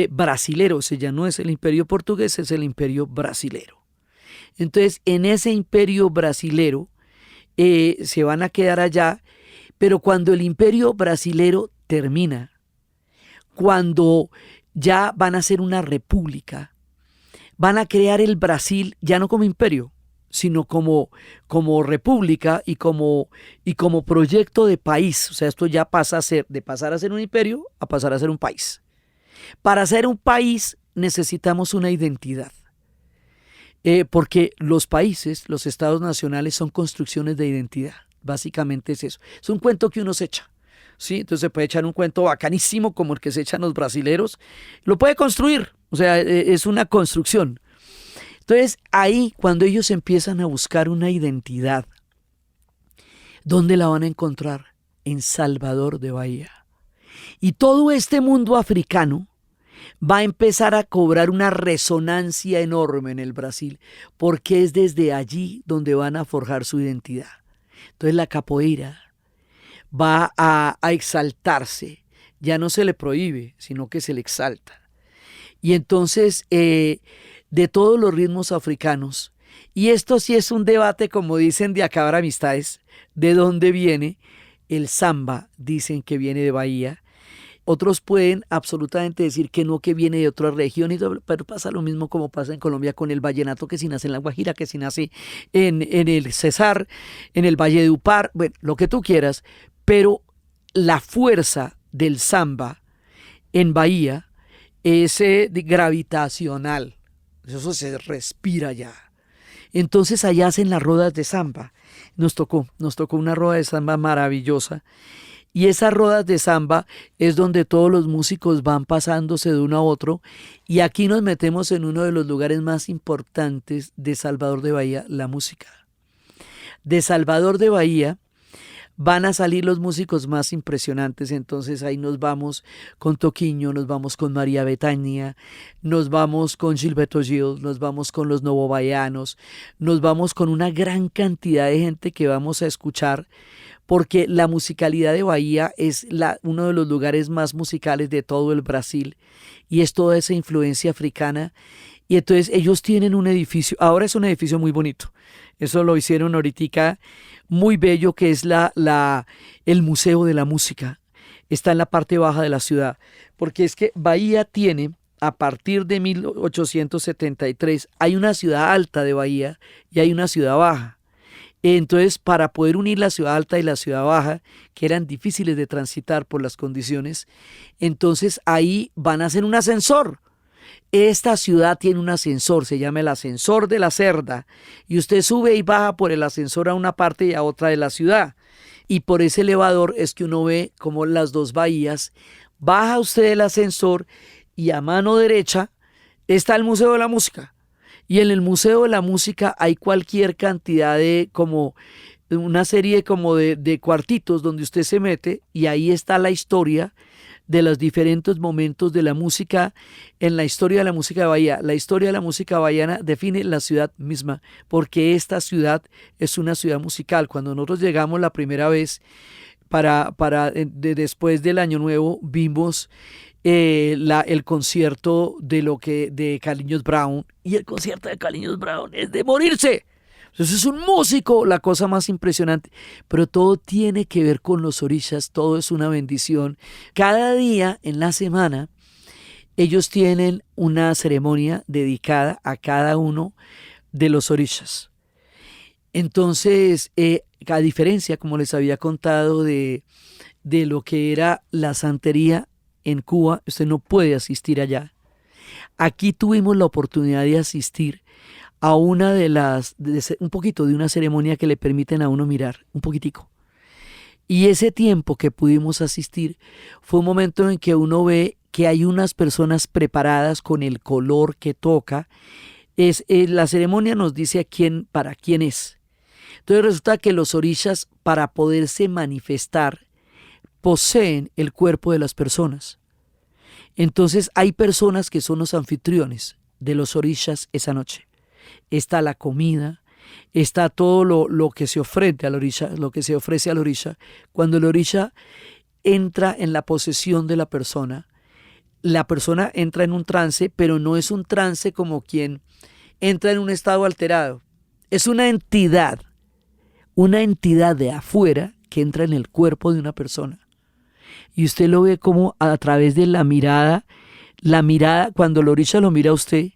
brasilero. O sea, ya no es el imperio portugués, es el imperio brasilero. Entonces, en ese imperio brasilero se van a quedar allá, pero cuando el imperio brasilero termina, cuando ya van a ser una república, van a crear el Brasil ya no como imperio, sino como república y como proyecto de país. O sea, esto ya pasa a ser, de pasar a ser un imperio a pasar a ser un país. Para ser un país necesitamos una identidad. Porque los países, los estados nacionales son construcciones de identidad. Básicamente es eso. Es un cuento que uno se echa. ¿Sí? Entonces se puede echar un cuento bacanísimo como el que se echan los brasileros. Lo puede construir. O sea, es una construcción. Entonces ahí cuando ellos empiezan a buscar una identidad, ¿dónde la van a encontrar? En Salvador de Bahía. Y todo este mundo africano va a empezar a cobrar una resonancia enorme en el Brasil, porque es desde allí donde van a forjar su identidad. Entonces la capoeira va a exaltarse, ya no se le prohíbe, sino que se le exalta. Y entonces, de todos los ritmos africanos, y esto sí es un debate, como dicen, de acabar amistades, ¿de dónde viene? El samba, dicen que viene de Bahía, otros pueden absolutamente decir que no, que viene de otra región, pero pasa lo mismo como pasa en Colombia con el vallenato, que si nace en La Guajira, que si nace en el Cesar, en el Valle de Upar, bueno, lo que tú quieras, pero la fuerza del samba en Bahía es gravitacional, eso se respira ya. Entonces allá hacen las rodas de samba. Nos tocó una roda de samba maravillosa. Y esas rodas de samba es donde todos los músicos van pasándose de uno a otro. Y aquí nos metemos en uno de los lugares más importantes de Salvador de Bahía, la música. De Salvador de Bahía van a salir los músicos más impresionantes, entonces ahí nos vamos con Toquinho, nos vamos con María Betania, nos vamos con Gilberto Gil, nos vamos con los Novobaianos, nos vamos con una gran cantidad de gente que vamos a escuchar, porque la musicalidad de Bahía es uno de los lugares más musicales de todo el Brasil, y es toda esa influencia africana. Y entonces ellos tienen un edificio, ahora es un edificio muy bonito, eso lo hicieron ahorita, muy bello, que es el Museo de la Música. Está en la parte baja de la ciudad, porque es que Bahía tiene, a partir de 1873, hay una ciudad alta de Bahía y hay una ciudad baja. Entonces, para poder unir la ciudad alta y la ciudad baja, que eran difíciles de transitar por las condiciones, entonces ahí van a hacer un ascensor. Esta ciudad tiene un ascensor, se llama el ascensor de la Cerda, y usted sube y baja por el ascensor a una parte y a otra de la ciudad, y por ese elevador es que uno ve como las dos bahías. Baja usted el ascensor y a mano derecha está el Museo de la Música, y en el Museo de la Música hay cualquier cantidad de como una serie como de cuartitos donde usted se mete, y ahí está la historia de los diferentes momentos de la música en la historia de la música de Bahía. La historia de la música bahiana define la ciudad misma, porque esta ciudad es una ciudad musical. Cuando nosotros llegamos la primera vez después del Año Nuevo, vimos el concierto de Carlinhos Brown, y el concierto de Carlinhos Brown es de morirse. Entonces es un músico, la cosa más impresionante, pero todo tiene que ver con los orishas, todo es una bendición. Cada día en la semana ellos tienen una ceremonia dedicada a cada uno de los orishas. Entonces, a diferencia, como les había contado, de lo que era la santería en Cuba, usted no puede asistir allá. Aquí tuvimos la oportunidad de asistir a una un poquito de una ceremonia que le permiten a uno mirar, un poquitico. Y ese tiempo que pudimos asistir fue un momento en que uno ve que hay unas personas preparadas con el color que toca. La ceremonia nos dice para quién es. Entonces resulta que los orishas, para poderse manifestar, poseen el cuerpo de las personas. Entonces hay personas que son los anfitriones de los orishas esa noche. Está la comida, está todo lo que se ofrece al orisha, Cuando el orisha entra en la posesión de la persona entra en un trance, pero no es un trance como quien entra en un estado alterado. Es una entidad de afuera que entra en el cuerpo de una persona. Y usted lo ve como a través de la mirada, cuando el orisha lo mira a usted,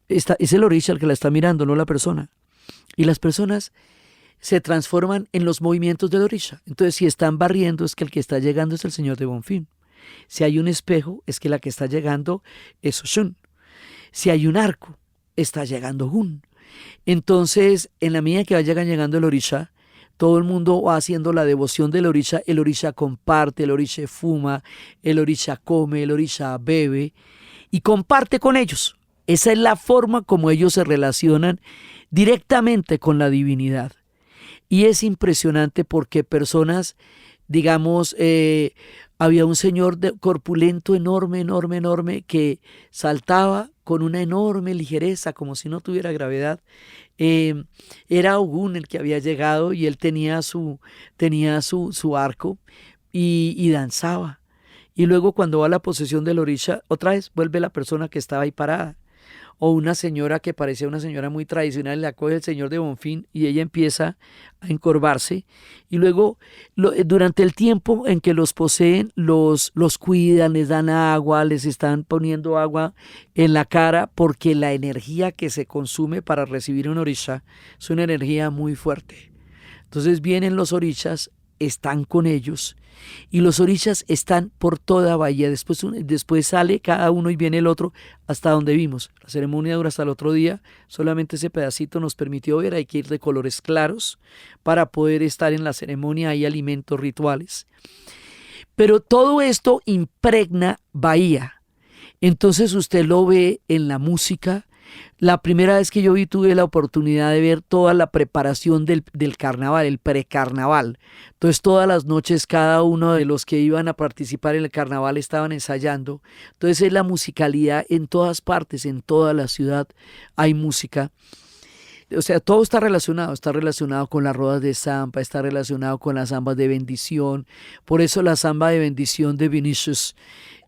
es el orisha el que la está mirando, no la persona. Y las personas se transforman en los movimientos del orisha. Entonces, si están barriendo, es que el que está llegando es el señor de Bonfim. Si hay un espejo, es que la que está llegando es Oshun. Si hay un arco, está llegando Hun. Entonces, en la medida que vaya llegando el orisha, todo el mundo va haciendo la devoción del orisha. El orisha comparte, el orisha fuma, el orisha come, el orisha bebe y comparte con ellos. Esa es la forma como ellos se relacionan directamente con la divinidad. Y es impresionante porque personas, digamos, había un señor corpulento enorme, que saltaba con una enorme ligereza, como si no tuviera gravedad. Era Ogún el que había llegado, y él tenía su arco y danzaba. Y luego, cuando va a la posesión del orisha, otra vez vuelve la persona que estaba ahí parada. o una señora que parecía una señora muy tradicional, la coge el señor de Bonfín y ella empieza a encorvarse y luego durante el tiempo en que los poseen los cuidan, les dan agua, les están poniendo agua en la cara porque la energía que se consume para recibir un orisha es una energía muy fuerte. Entonces vienen los orishas, están con ellos y los orishas están por toda Bahía. Después sale cada uno y viene el otro hasta donde vimos. La ceremonia dura hasta el otro día, solamente ese pedacito nos permitió ver, hay que ir de colores claros para poder estar en la ceremonia, hay alimentos rituales. Pero todo esto impregna Bahía. Entonces usted lo ve en la música. La primera vez que yo tuve la oportunidad de ver toda la preparación del carnaval, el precarnaval. Entonces todas las noches cada uno de los que iban a participar en el carnaval estaban ensayando. Entonces es la musicalidad en todas partes, en toda la ciudad hay música. O sea, todo está relacionado con las rodas de samba, está relacionado con las zambas de bendición. Por eso la zamba de bendición de Vinicius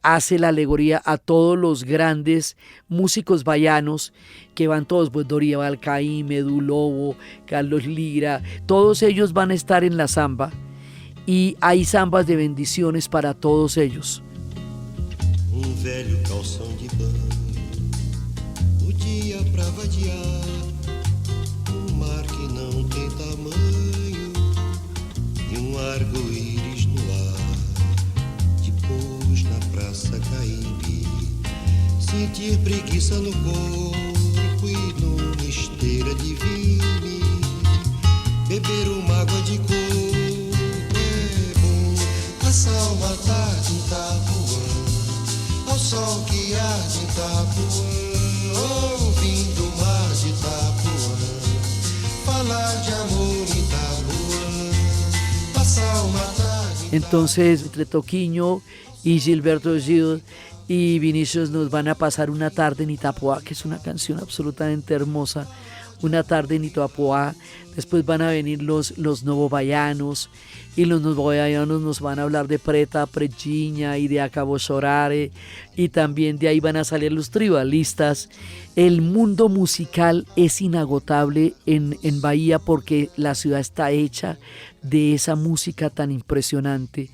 hace la alegoría a todos los grandes músicos bahianos que van todos, pues Dorival Caymmi, Edu Lobo, Carlos Lira, todos ellos van a estar en la zamba y hay zambas de bendiciones para todos ellos. Velho calção de banho, o dia pra vadiar, mar que não tem tamanho e arco-íris no ar. Depois na praça Caymmi, sentir preguiça no corpo e numa esteira de vime, beber uma água de coco é bom. Passar uma tarde em Itapuã, ao sol que arde em Itapuã, ouvindo o mar de Itapuã, falar de amor em Itapuã, passar uma tarde em Entonces entre Toquinho y Gilberto Gil y Vinicius nos van a pasar una tarde en Itapuã, que es una canción absolutamente hermosa, una tarde en Itapuã. Después van a venir los novobahianos y los novobahianos nos van a hablar de Preta Pregiña y de Acabo Chorare y también de ahí van a salir los tribalistas. El mundo musical es inagotable en Bahía porque la ciudad está hecha de esa música tan impresionante,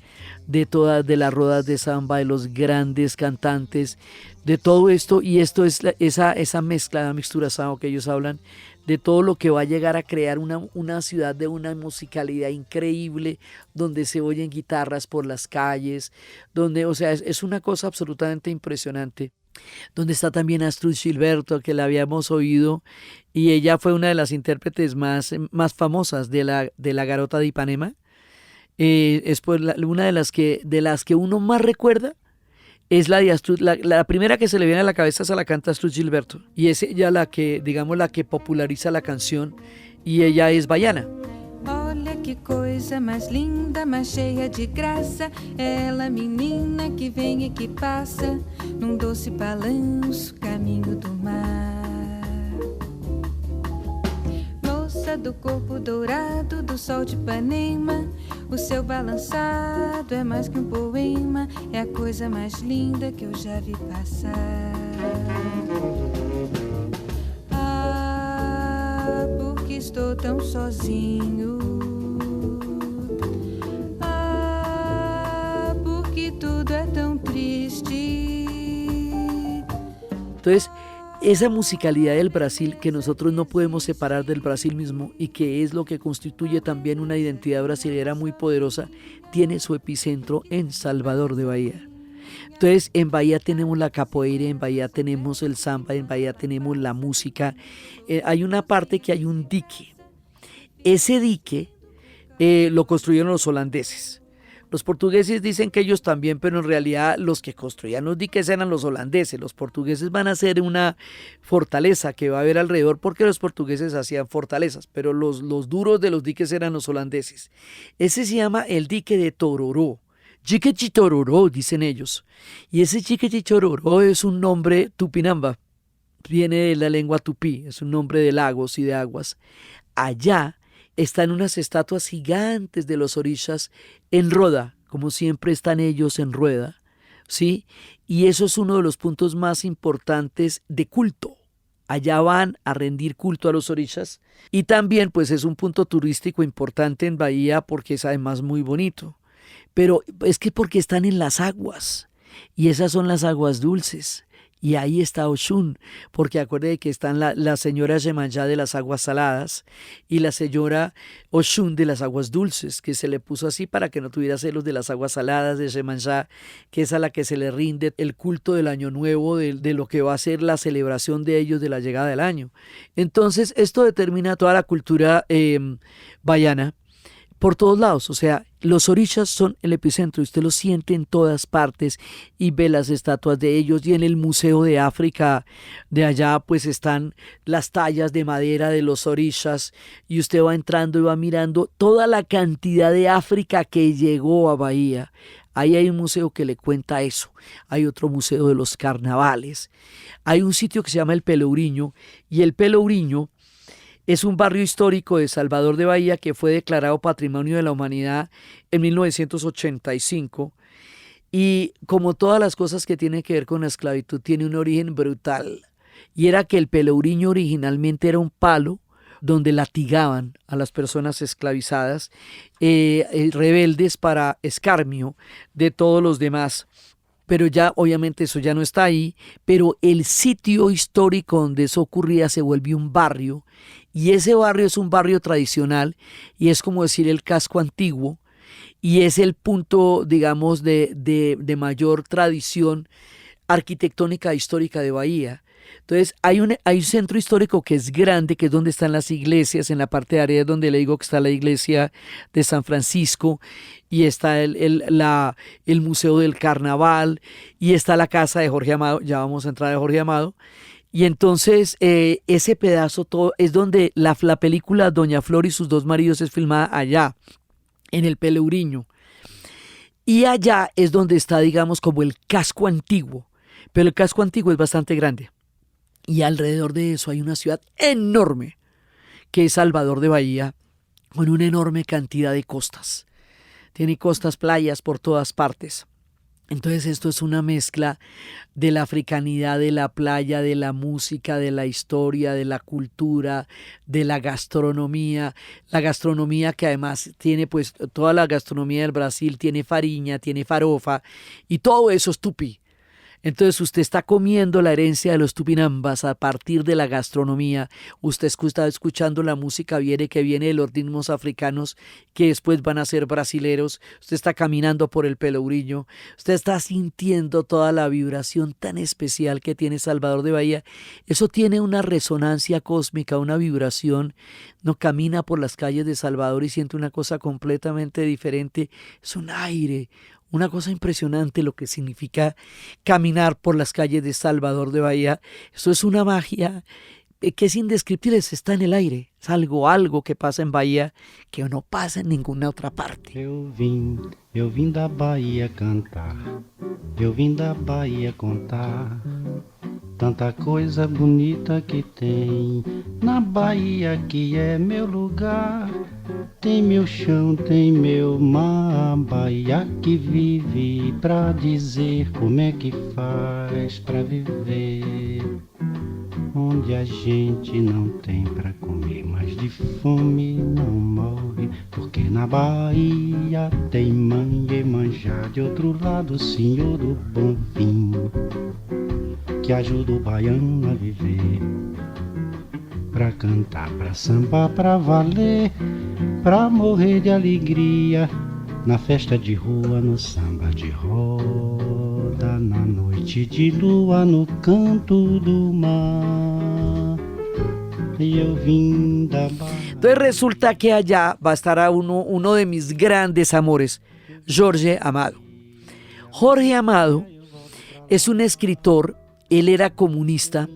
de las rodas de samba, de los grandes cantantes, de todo esto, y esto es esa mezcla, la mixtura samba que ellos hablan, de todo lo que va a llegar a crear una ciudad de una musicalidad increíble, donde se oyen guitarras por las calles, donde, o sea, es una cosa absolutamente impresionante. Donde está también Astrud Gilberto, que la habíamos oído, y ella fue una de las intérpretes más famosas de la Garota de Ipanema. Es pues una de las que uno más recuerda es la de Astrud. La primera que se le viene a la cabeza se la canta Astrud Gilberto, y es ella la que populariza la canción, y ella es baiana. Olha que coisa mais linda, mais cheia de graça, ela menina que vem e que passa num doce balanço, caminho do mar. Moça do corpo dourado do sol de Ipanema, o seu balançado é mais que um poema, é a coisa mais linda que eu já vi passar. Porque estou tão sozinho. Porque tudo é tão triste. Entonces, esa musicalidad del Brasil que nosotros no podemos separar del Brasil mismo y que es lo que constituye también una identidad brasilera muy poderosa, tiene su epicentro en Salvador de Bahía. Entonces en Bahía tenemos la capoeira, en Bahía tenemos el samba, en Bahía tenemos la música. Hay una parte que hay un dique. Ese dique lo construyeron los holandeses. Los portugueses dicen que ellos también, pero en realidad los que construían los diques eran los holandeses. Los portugueses van a hacer una fortaleza que va a haber alrededor porque los portugueses hacían fortalezas, pero los duros de los diques eran los holandeses. Ese se llama el dique de Tororó. Chiquechitororó, dicen ellos. Y ese Chiquechitororó es un nombre tupinamba. Viene de la lengua tupí, es un nombre de lagos y de aguas. Allá están unas estatuas gigantes de los orishas en roda, como siempre están ellos en rueda, ¿sí? Y eso es uno de los puntos más importantes de culto allá van a rendir culto a los orishas y también pues es un punto turístico importante en Bahía porque es además muy bonito. Pero es que porque están en las aguas y esas son las aguas dulces. Y ahí está Oshun, porque acuerde que están la señora Yemanjá de las aguas saladas y la señora Oshun de las aguas dulces, que se le puso así para que no tuviera celos de las aguas saladas de Yemanjá, que es a la que se le rinde el culto del año nuevo, de lo que va a ser la celebración de ellos de la llegada del año. Entonces esto determina toda la cultura baiana por todos lados, o sea, los orishas son el epicentro, usted lo siente en todas partes y ve las estatuas de ellos y en el Museo de África de allá pues están las tallas de madera de los orishas y usted va entrando y va mirando toda la cantidad de África que llegó a Bahía. Ahí hay un museo que le cuenta eso, hay otro museo de los carnavales, hay un sitio que se llama El Pelourinho y El Pelourinho es un barrio histórico de Salvador de Bahía que fue declarado Patrimonio de la Humanidad en 1985 y como todas las cosas que tienen que ver con la esclavitud tiene un origen brutal y era que el Pelourinho originalmente era un palo donde latigaban a las personas esclavizadas, rebeldes para escarnio de todos los demás. Pero ya obviamente eso ya no está ahí, pero el sitio histórico donde eso ocurría se vuelve un barrio y ese barrio es un barrio tradicional y es como decir el casco antiguo y es el punto, digamos, de mayor tradición arquitectónica e histórica de Bahía. Entonces hay un centro histórico que es grande, que es donde están las iglesias, en la parte de área donde le digo que está la iglesia de San Francisco y está el Museo del Carnaval y está la casa de Jorge Amado, ya vamos a entrar a Jorge Amado. Y entonces ese pedazo todo es donde la película Doña Flor y sus dos maridos es filmada allá, en el Pelourinho. Y allá es donde está, digamos, como el casco antiguo, pero el casco antiguo es bastante grande. Y alrededor de eso hay una ciudad enorme, que es Salvador de Bahía, con una enorme cantidad de costas. Tiene costas, playas por todas partes. Entonces esto es una mezcla de la africanidad, de la playa, de la música, de la historia, de la cultura, de la gastronomía. La gastronomía que además tiene pues toda la gastronomía del Brasil, tiene farinha, tiene farofa y todo eso es tupí. Entonces usted está comiendo la herencia de los tupinambas a partir de la gastronomía. Usted está escuchando la música que viene de los ritmos africanos que después van a ser brasileros. Usted está caminando por el Pelourinho. Usted está sintiendo toda la vibración tan especial que tiene Salvador de Bahía. Eso tiene una resonancia cósmica, una vibración. No camina por las calles de Salvador y siente una cosa completamente diferente. Es un aire. Una cosa impresionante lo que significa caminar por las calles de Salvador de Bahía. Eso es una magia que es indescriptible, está en el aire. Es algo que pasa en Bahía que no pasa en ninguna otra parte. Eu vim da Bahia cantar, eu vim da Bahia contar. Tanta coisa bonita que tem na Bahia, que é meu lugar. Tem meu chão, tem meu mar, Bahia que vive pra dizer como é que faz pra viver. Onde a gente não tem pra comer, mas de fome não morre. Porque na Bahia tem mãe Iemanjá, de outro lado o senhor do bom vinho, que ajuda o baiano a viver. Pra cantar, pra sambar, pra valer, pra morrer de alegria, na festa de rua, no samba de roda, na noite de lua, no canto do mar. E eu vim da Bahia. Entonces resulta que allá va a estar uno de mis grandes amores, Jorge Amado. Jorge Amado es un escritor, él era comunista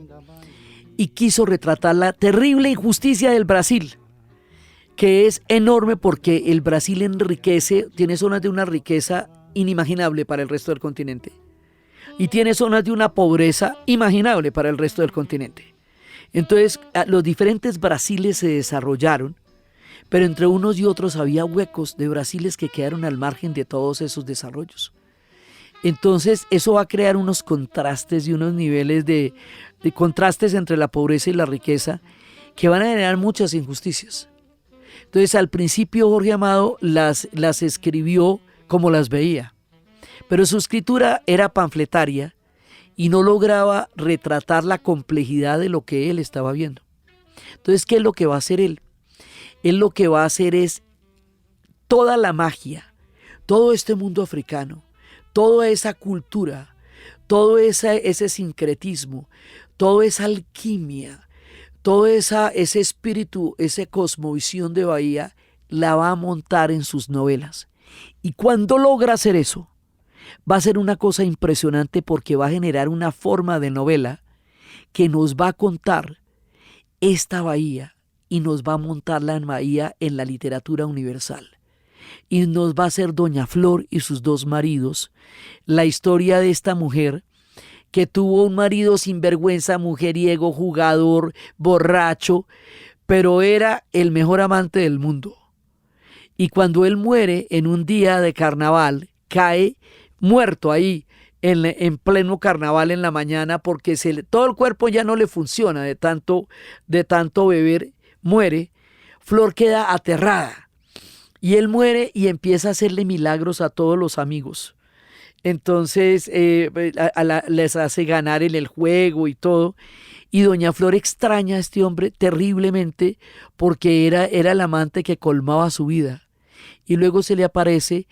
y quiso retratar la terrible injusticia del Brasil, que es enorme porque el Brasil enriquece, tiene zonas de una riqueza inimaginable para el resto del continente y tiene zonas de una pobreza imaginable para el resto del continente. Entonces los diferentes Brasiles se desarrollaron, pero entre unos y otros había huecos de Brasiles que quedaron al margen de todos esos desarrollos. Entonces eso va a crear unos contrastes y unos niveles de contrastes entre la pobreza y la riqueza que van a generar muchas injusticias. Entonces al principio Jorge Amado las escribió como las veía, pero su escritura era panfletaria y no lograba retratar la complejidad de lo que él estaba viendo. Entonces, ¿qué es lo que va a hacer él? Él lo que va a hacer es toda la magia, todo este mundo africano, toda esa cultura, todo ese sincretismo, toda esa alquimia, todo ese espíritu, esa cosmovisión de Bahía, la va a montar en sus novelas. Y cuando logra hacer eso, va a ser una cosa impresionante porque va a generar una forma de novela que nos va a contar esta Bahía y nos va a montar la Bahía en la literatura universal. Y nos va a hacer Doña Flor y sus dos maridos, la historia de esta mujer que tuvo un marido sinvergüenza, mujeriego, jugador, borracho, pero era el mejor amante del mundo. Y cuando él muere en un día de carnaval, cae muerto ahí en pleno carnaval en la mañana porque todo el cuerpo ya no le funciona de tanto beber, muere. Flor queda aterrada y él muere y empieza a hacerle milagros a todos los amigos. Entonces les hace ganar en el juego y todo. Y Doña Flor extraña a este hombre terriblemente porque era el amante que colmaba su vida. Y luego se le aparece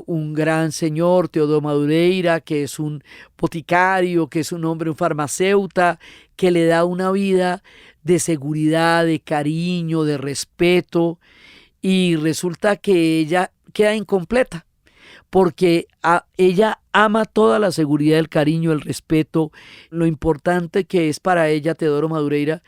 un gran señor, Teodoro Madureira, que es un boticario, que es un hombre, un farmacéutico, que le da una vida de seguridad, de cariño, de respeto. Y resulta que ella queda incompleta, porque ella ama toda la seguridad, el cariño, el respeto, lo importante que es para ella Teodoro Madureira,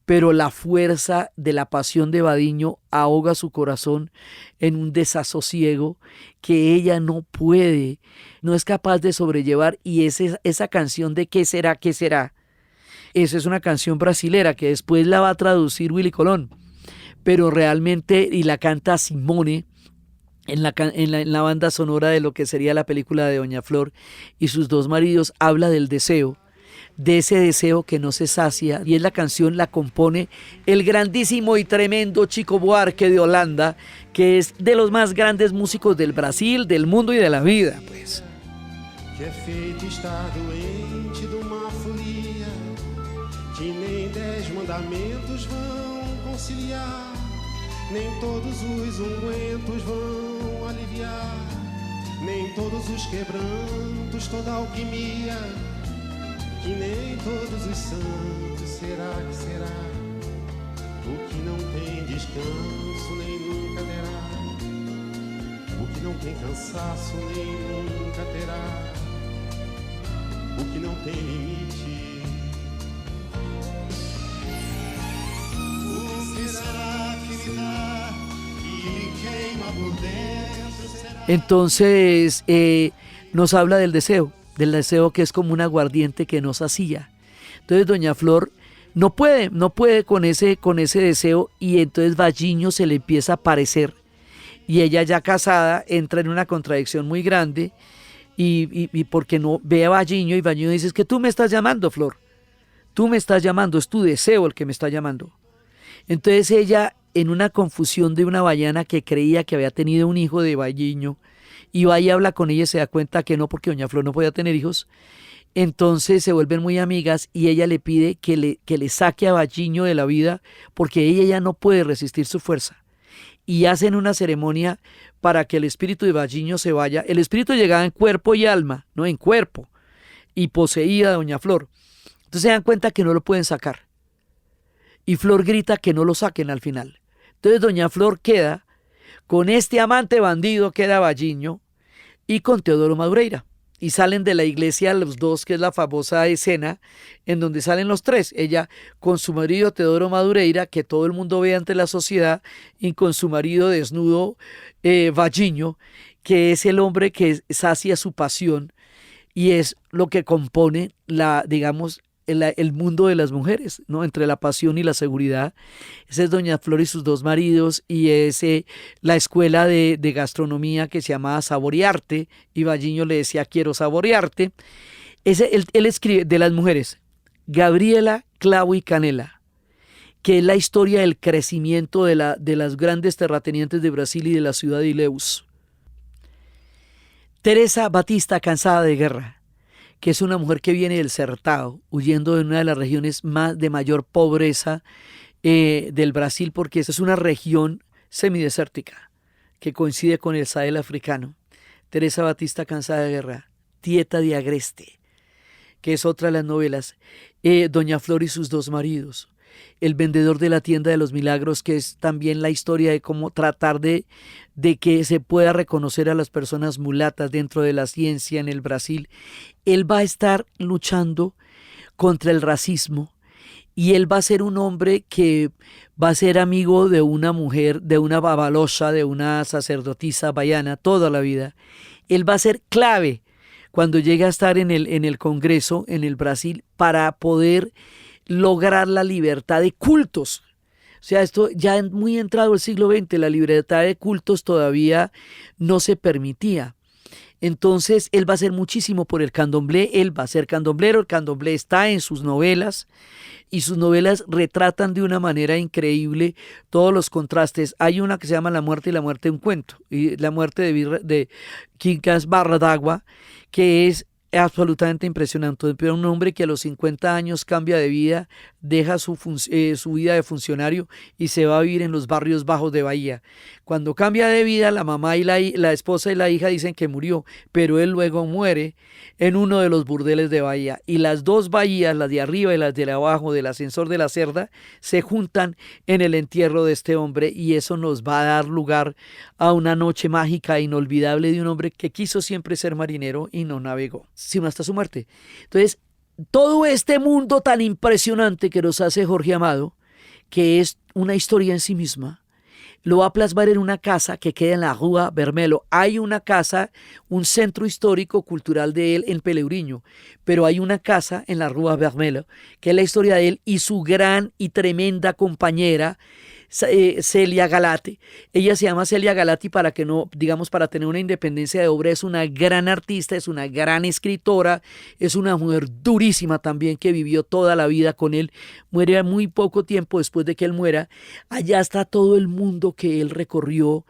pero la fuerza de la pasión de Badiño ahoga su corazón en un desasosiego que ella no puede, no es capaz de sobrellevar. Y esa canción de ¿Qué será, qué será? Esa es una canción brasilera que después la va a traducir Willy Colón, pero realmente, y la canta Simone, en la banda sonora de lo que sería la película de Doña Flor y sus dos maridos, habla del deseo, de ese deseo que no se sacia, y es la canción, la compone el grandísimo y tremendo Chico Buarque de Holanda, que es de los más grandes músicos del Brasil, del mundo y de la vida, pues. Que é feito estar doente de uma folia, que nem 10 mandamentos vão conciliar, nem todos os ungüentos vão aliviar, nem todos os quebrantos, toda alquimia, que nem todos os santos, será que será? O que não tem descanso nem nunca terá, o que não tem cansaço nem nunca terá, o que não tem limite. O que será que me dá, que me queima por dentro? Será? Entonces nos habla del deseo que es como un aguardiente que no sacía. Entonces Doña Flor no puede con ese deseo, y entonces Badiño se le empieza a aparecer y ella, ya casada, entra en una contradicción muy grande y porque no ve a Badiño, y Badiño dice: es que tú me estás llamando, Flor, tú me estás llamando, es tu deseo el que me está llamando. Entonces ella, en una confusión de una baiana que creía que había tenido un hijo de Badiño, y va y habla con ella y se da cuenta que no, porque Doña Flor no podía tener hijos. Entonces se vuelven muy amigas y ella le pide que le saque a Badiño de la vida porque ella ya no puede resistir su fuerza. Y hacen una ceremonia para que el espíritu de Badiño se vaya. El espíritu llegaba en cuerpo y alma, no en cuerpo, y poseía a Doña Flor. Entonces se dan cuenta que no lo pueden sacar. Y Flor grita que no lo saquen al final. Entonces Doña Flor queda con este amante bandido que era Badiño y con Teodoro Madureira. Y salen de la iglesia los dos, que es la famosa escena en donde salen los tres. Ella con su marido Teodoro Madureira, que todo el mundo ve ante la sociedad, y con su marido desnudo Badiño, que es el hombre que sacia su pasión y es lo que compone el mundo de las mujeres, ¿no? Entre la pasión y la seguridad. Esa es Doña Flor y sus dos maridos, y es la escuela de gastronomía que se llamaba Saborearte, y Balliño le decía quiero saborearte. Él escribe de las mujeres, Gabriela, Clavo y Canela, que es la historia del crecimiento de las grandes terratenientes de Brasil y de la ciudad de Ilhéus. Teresa Batista, cansada de guerra, que es una mujer que viene del Sertão, huyendo de una de las regiones de mayor pobreza del Brasil, porque esa es una región semidesértica que coincide con el Sahel africano. Teresa Batista, cansada de guerra. Tieta de Agreste, que es otra de las novelas. Doña Flor y sus dos maridos. El vendedor de la tienda de los milagros, que es también la historia de cómo tratar de que se pueda reconocer a las personas mulatas dentro de la ciencia en el Brasil. Él va a estar luchando contra el racismo, y él va a ser un hombre que va a ser amigo de una mujer, de una babalosa, de una sacerdotisa baiana toda la vida. Él va a ser clave cuando llegue a estar en el Congreso en el Brasil para poder lograr la libertad de cultos. O sea, esto ya muy entrado el siglo XX, la libertad de cultos todavía no se permitía. Entonces él va a hacer muchísimo por el candomblé, él va a ser candomblero, el candomblé está en sus novelas, y sus novelas retratan de una manera increíble todos los contrastes. Hay una que se llama La muerte y la muerte, un cuento, y la muerte de Quincas Barra d'Agua, que es absolutamente impresionante. Pero un hombre que a los 50 años cambia de vida, deja su vida de funcionario y se va a vivir en los barrios bajos de Bahía. Cuando cambia de vida, la mamá y la esposa y la hija dicen que murió, pero él luego muere en uno de los burdeles de Bahía, y las dos bahías, las de arriba y las de abajo del ascensor de la Cerda, se juntan en el entierro de este hombre, y eso nos va a dar lugar a una noche mágica e inolvidable de un hombre que quiso siempre ser marinero y no navegó, sino hasta su muerte. Entonces, todo este mundo tan impresionante que nos hace Jorge Amado, que es una historia en sí misma, lo va a plasmar en una casa que queda en la Rua Vermelho. Hay una casa, un centro histórico cultural de él en Pelourinho, pero hay una casa en la Rua Vermelho que es la historia de él y su gran y tremenda compañera, Celia Galati. Ella se llama Celia Galati para que no, digamos, para tener una independencia de obra. Es una gran artista, es una gran escritora, es una mujer durísima también que vivió toda la vida con él. Muere muy poco tiempo después de que él muera. Allá está todo el mundo que él recorrió.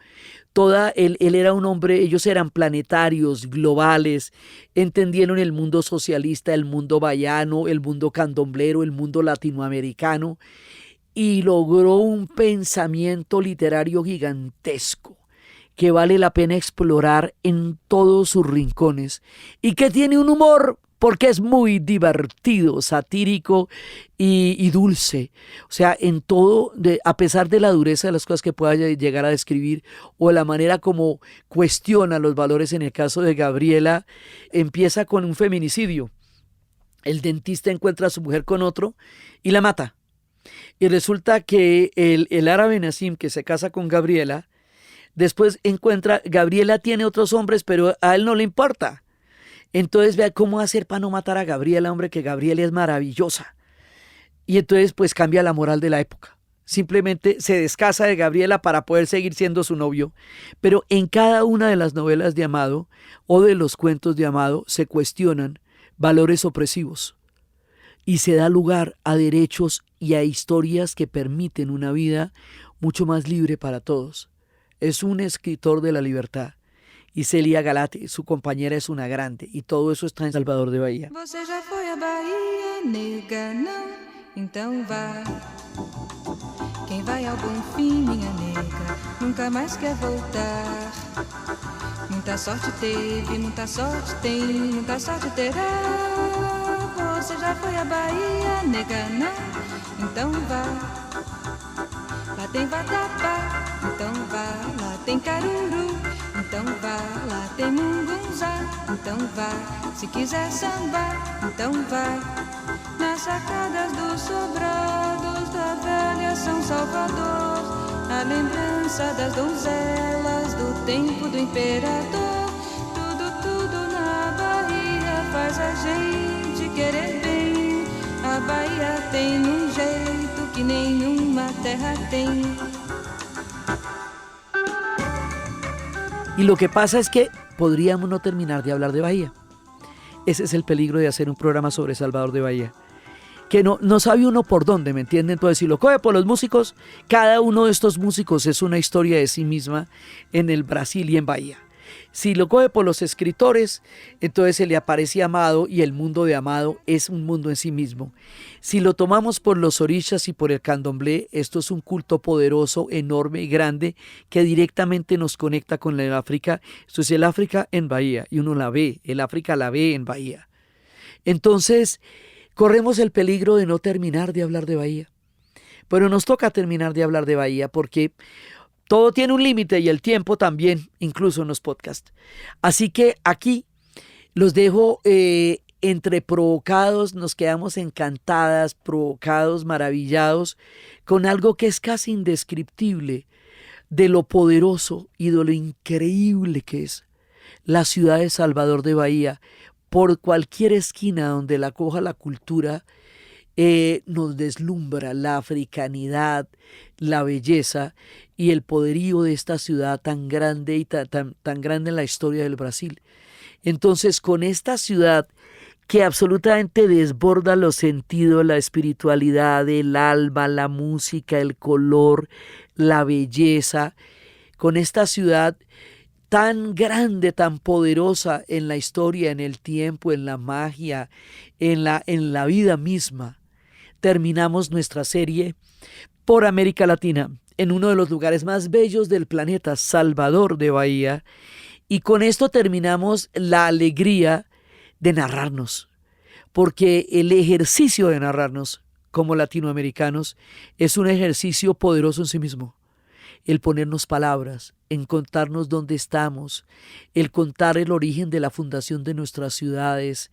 Él era un hombre, ellos eran planetarios, globales, entendieron el mundo socialista, el mundo baiano, el mundo candomblero, el mundo latinoamericano, y logró un pensamiento literario gigantesco que vale la pena explorar en todos sus rincones, y que tiene un humor porque es muy divertido, satírico y dulce. O sea, en todo, a pesar de la dureza de las cosas que pueda llegar a describir, o la manera como cuestiona los valores. En el caso de Gabriela, empieza con un feminicidio. El dentista encuentra a su mujer con otro y la mata. Y resulta que el árabe Nassim, que se casa con Gabriela, después encuentra, Gabriela tiene otros hombres, pero a él no le importa. Entonces vea cómo hacer para no matar a Gabriela, hombre, que Gabriela es maravillosa. Y entonces pues cambia la moral de la época. Simplemente se descasa de Gabriela para poder seguir siendo su novio. Pero en cada una de las novelas de Amado o de los cuentos de Amado se cuestionan valores opresivos y se da lugar a derechos y a historias que permiten una vida mucho más libre para todos. Es un escritor de la libertad. E Celia Galati, su compañera, es una grande. E todo isso está em Salvador de Bahia. Você já foi à Bahia, nega? Não? Então vá. Quem vai ao Bonfim, minha nega, nunca mais quer voltar. Muita sorte teve, muita sorte tem, muita sorte terá. Você já foi à Bahia, nega? Não? Então vá. Lá tem vatapá, então vá. Lá tem caruru, então vá. Lá tem mungunzá, então vá. Se quiser sambar, então vai. Nas sacadas dos sobrados da velha São Salvador, a lembrança das donzelas do tempo do imperador. Tudo, tudo na Bahia faz a gente querer bem. A terra tem. Y lo que pasa es que podríamos no terminar de hablar de Bahía. Ese es el peligro de hacer un programa sobre Salvador de Bahía. Que no sabe uno por dónde, ¿me entienden? Entonces, si lo coge por los músicos, cada uno de estos músicos es una historia de sí misma en el Brasil y en Bahía. Si lo coge por los escritores, entonces se le aparece Amado y el mundo de Amado es un mundo en sí mismo. Si lo tomamos por los orishas y por el candomblé, esto es un culto poderoso, enorme, grande, que directamente nos conecta con el África. Esto es el África en Bahía y uno la ve, el África la ve en Bahía. Entonces, corremos el peligro de no terminar de hablar de Bahía. Pero nos toca terminar de hablar de Bahía porque todo tiene un límite y el tiempo también, incluso en los podcasts. Así que aquí los dejo entre provocados, nos quedamos encantadas, provocados, maravillados, con algo que es casi indescriptible de lo poderoso y de lo increíble que es la ciudad de Salvador de Bahía. Por cualquier esquina donde la coja la cultura, nos deslumbra la africanidad, la belleza y el poderío de esta ciudad tan grande y tan grande en la historia del Brasil. Entonces, con esta ciudad que absolutamente desborda los sentidos, la espiritualidad, el alma, la música, el color, la belleza, con esta ciudad tan grande, tan poderosa en la historia, en el tiempo, en la magia, en la vida misma, terminamos nuestra serie por América Latina, en uno de los lugares más bellos del planeta, Salvador de Bahía, y con esto terminamos la alegría de narrarnos, porque el ejercicio de narrarnos como latinoamericanos es un ejercicio poderoso en sí mismo. El ponernos palabras, en contarnos dónde estamos, el contar el origen de la fundación de nuestras ciudades,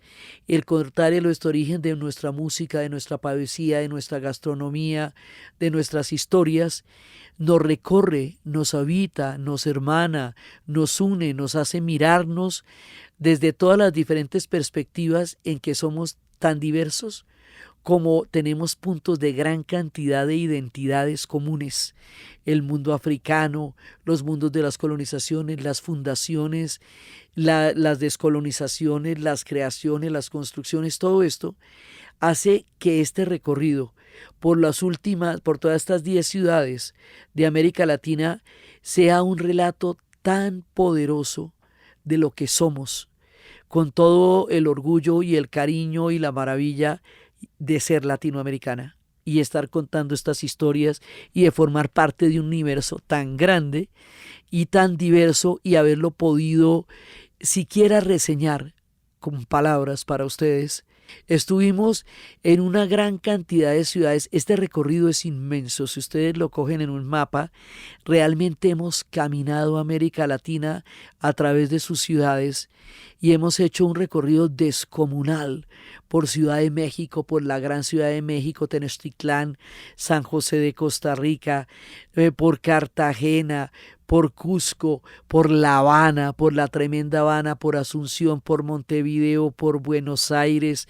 el contar el origen de nuestra música, de nuestra poesía, de nuestra gastronomía, de nuestras historias, nos recorre, nos habita, nos hermana, nos une, nos hace mirarnos desde todas las diferentes perspectivas en que somos tan diversos, como tenemos puntos de gran cantidad de identidades comunes. El mundo africano, los mundos de las colonizaciones, las fundaciones, las descolonizaciones, las creaciones, las construcciones, todo esto hace que este recorrido por todas estas 10 ciudades de América Latina sea un relato tan poderoso de lo que somos, con todo el orgullo y el cariño y la maravilla de ser latinoamericana y estar contando estas historias y de formar parte de un universo tan grande y tan diverso y haberlo podido siquiera reseñar con palabras para ustedes. Estuvimos en una gran cantidad de ciudades. Este recorrido es inmenso. Si ustedes lo cogen en un mapa, realmente hemos caminado América Latina a través de sus ciudades y hemos hecho un recorrido descomunal por Ciudad de México, por la gran Ciudad de México, Tenochtitlán, San José de Costa Rica, por Cartagena, por Cusco, por La Habana, por la tremenda Habana, por Asunción, por Montevideo, por Buenos Aires,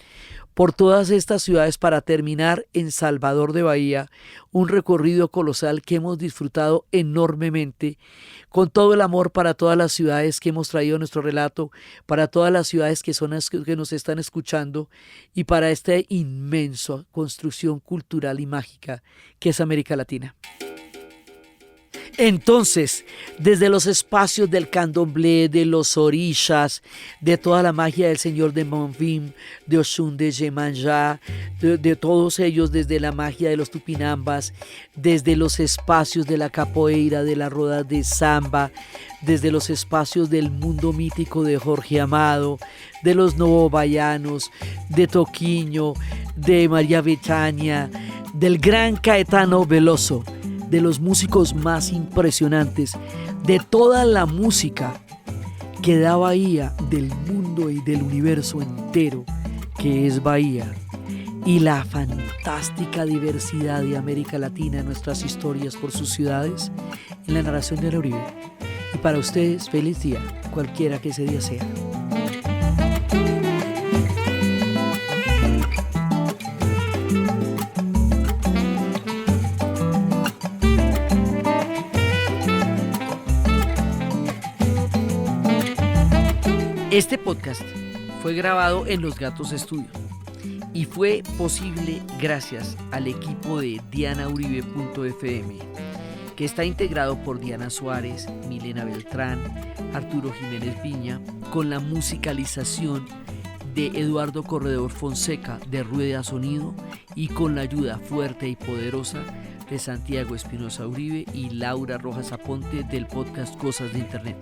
por todas estas ciudades para terminar en Salvador de Bahía, un recorrido colosal que hemos disfrutado enormemente, con todo el amor para todas las ciudades que hemos traído en nuestro relato, para todas las ciudades que nos están escuchando y para esta inmensa construcción cultural y mágica que es América Latina. Entonces, desde los espacios del candomblé, de los orishas, de toda la magia del Señor de Monvim, de Oshun de Yemanjá, de todos ellos, desde la magia de los tupinambas, desde los espacios de la capoeira, de la roda de samba, desde los espacios del mundo mítico de Jorge Amado, de los novobayanos, de Toquinho, de María Bethânia, del gran Caetano Veloso, de los músicos más impresionantes, de toda la música que da Bahía, del mundo y del universo entero que es Bahía, y la fantástica diversidad de América Latina en nuestras historias por sus ciudades, en la narración de Uribe. Y para ustedes, feliz día, cualquiera que ese día sea. Este podcast fue grabado en Los Gatos Studio y fue posible gracias al equipo de dianauribe.fm, que está integrado por Diana Suárez, Milena Beltrán, Arturo Jiménez Viña, con la musicalización de Eduardo Corredor Fonseca de Rueda Sonido y con la ayuda fuerte y poderosa de Santiago Espinosa Uribe y Laura Rojas Aponte del podcast Cosas de Internet.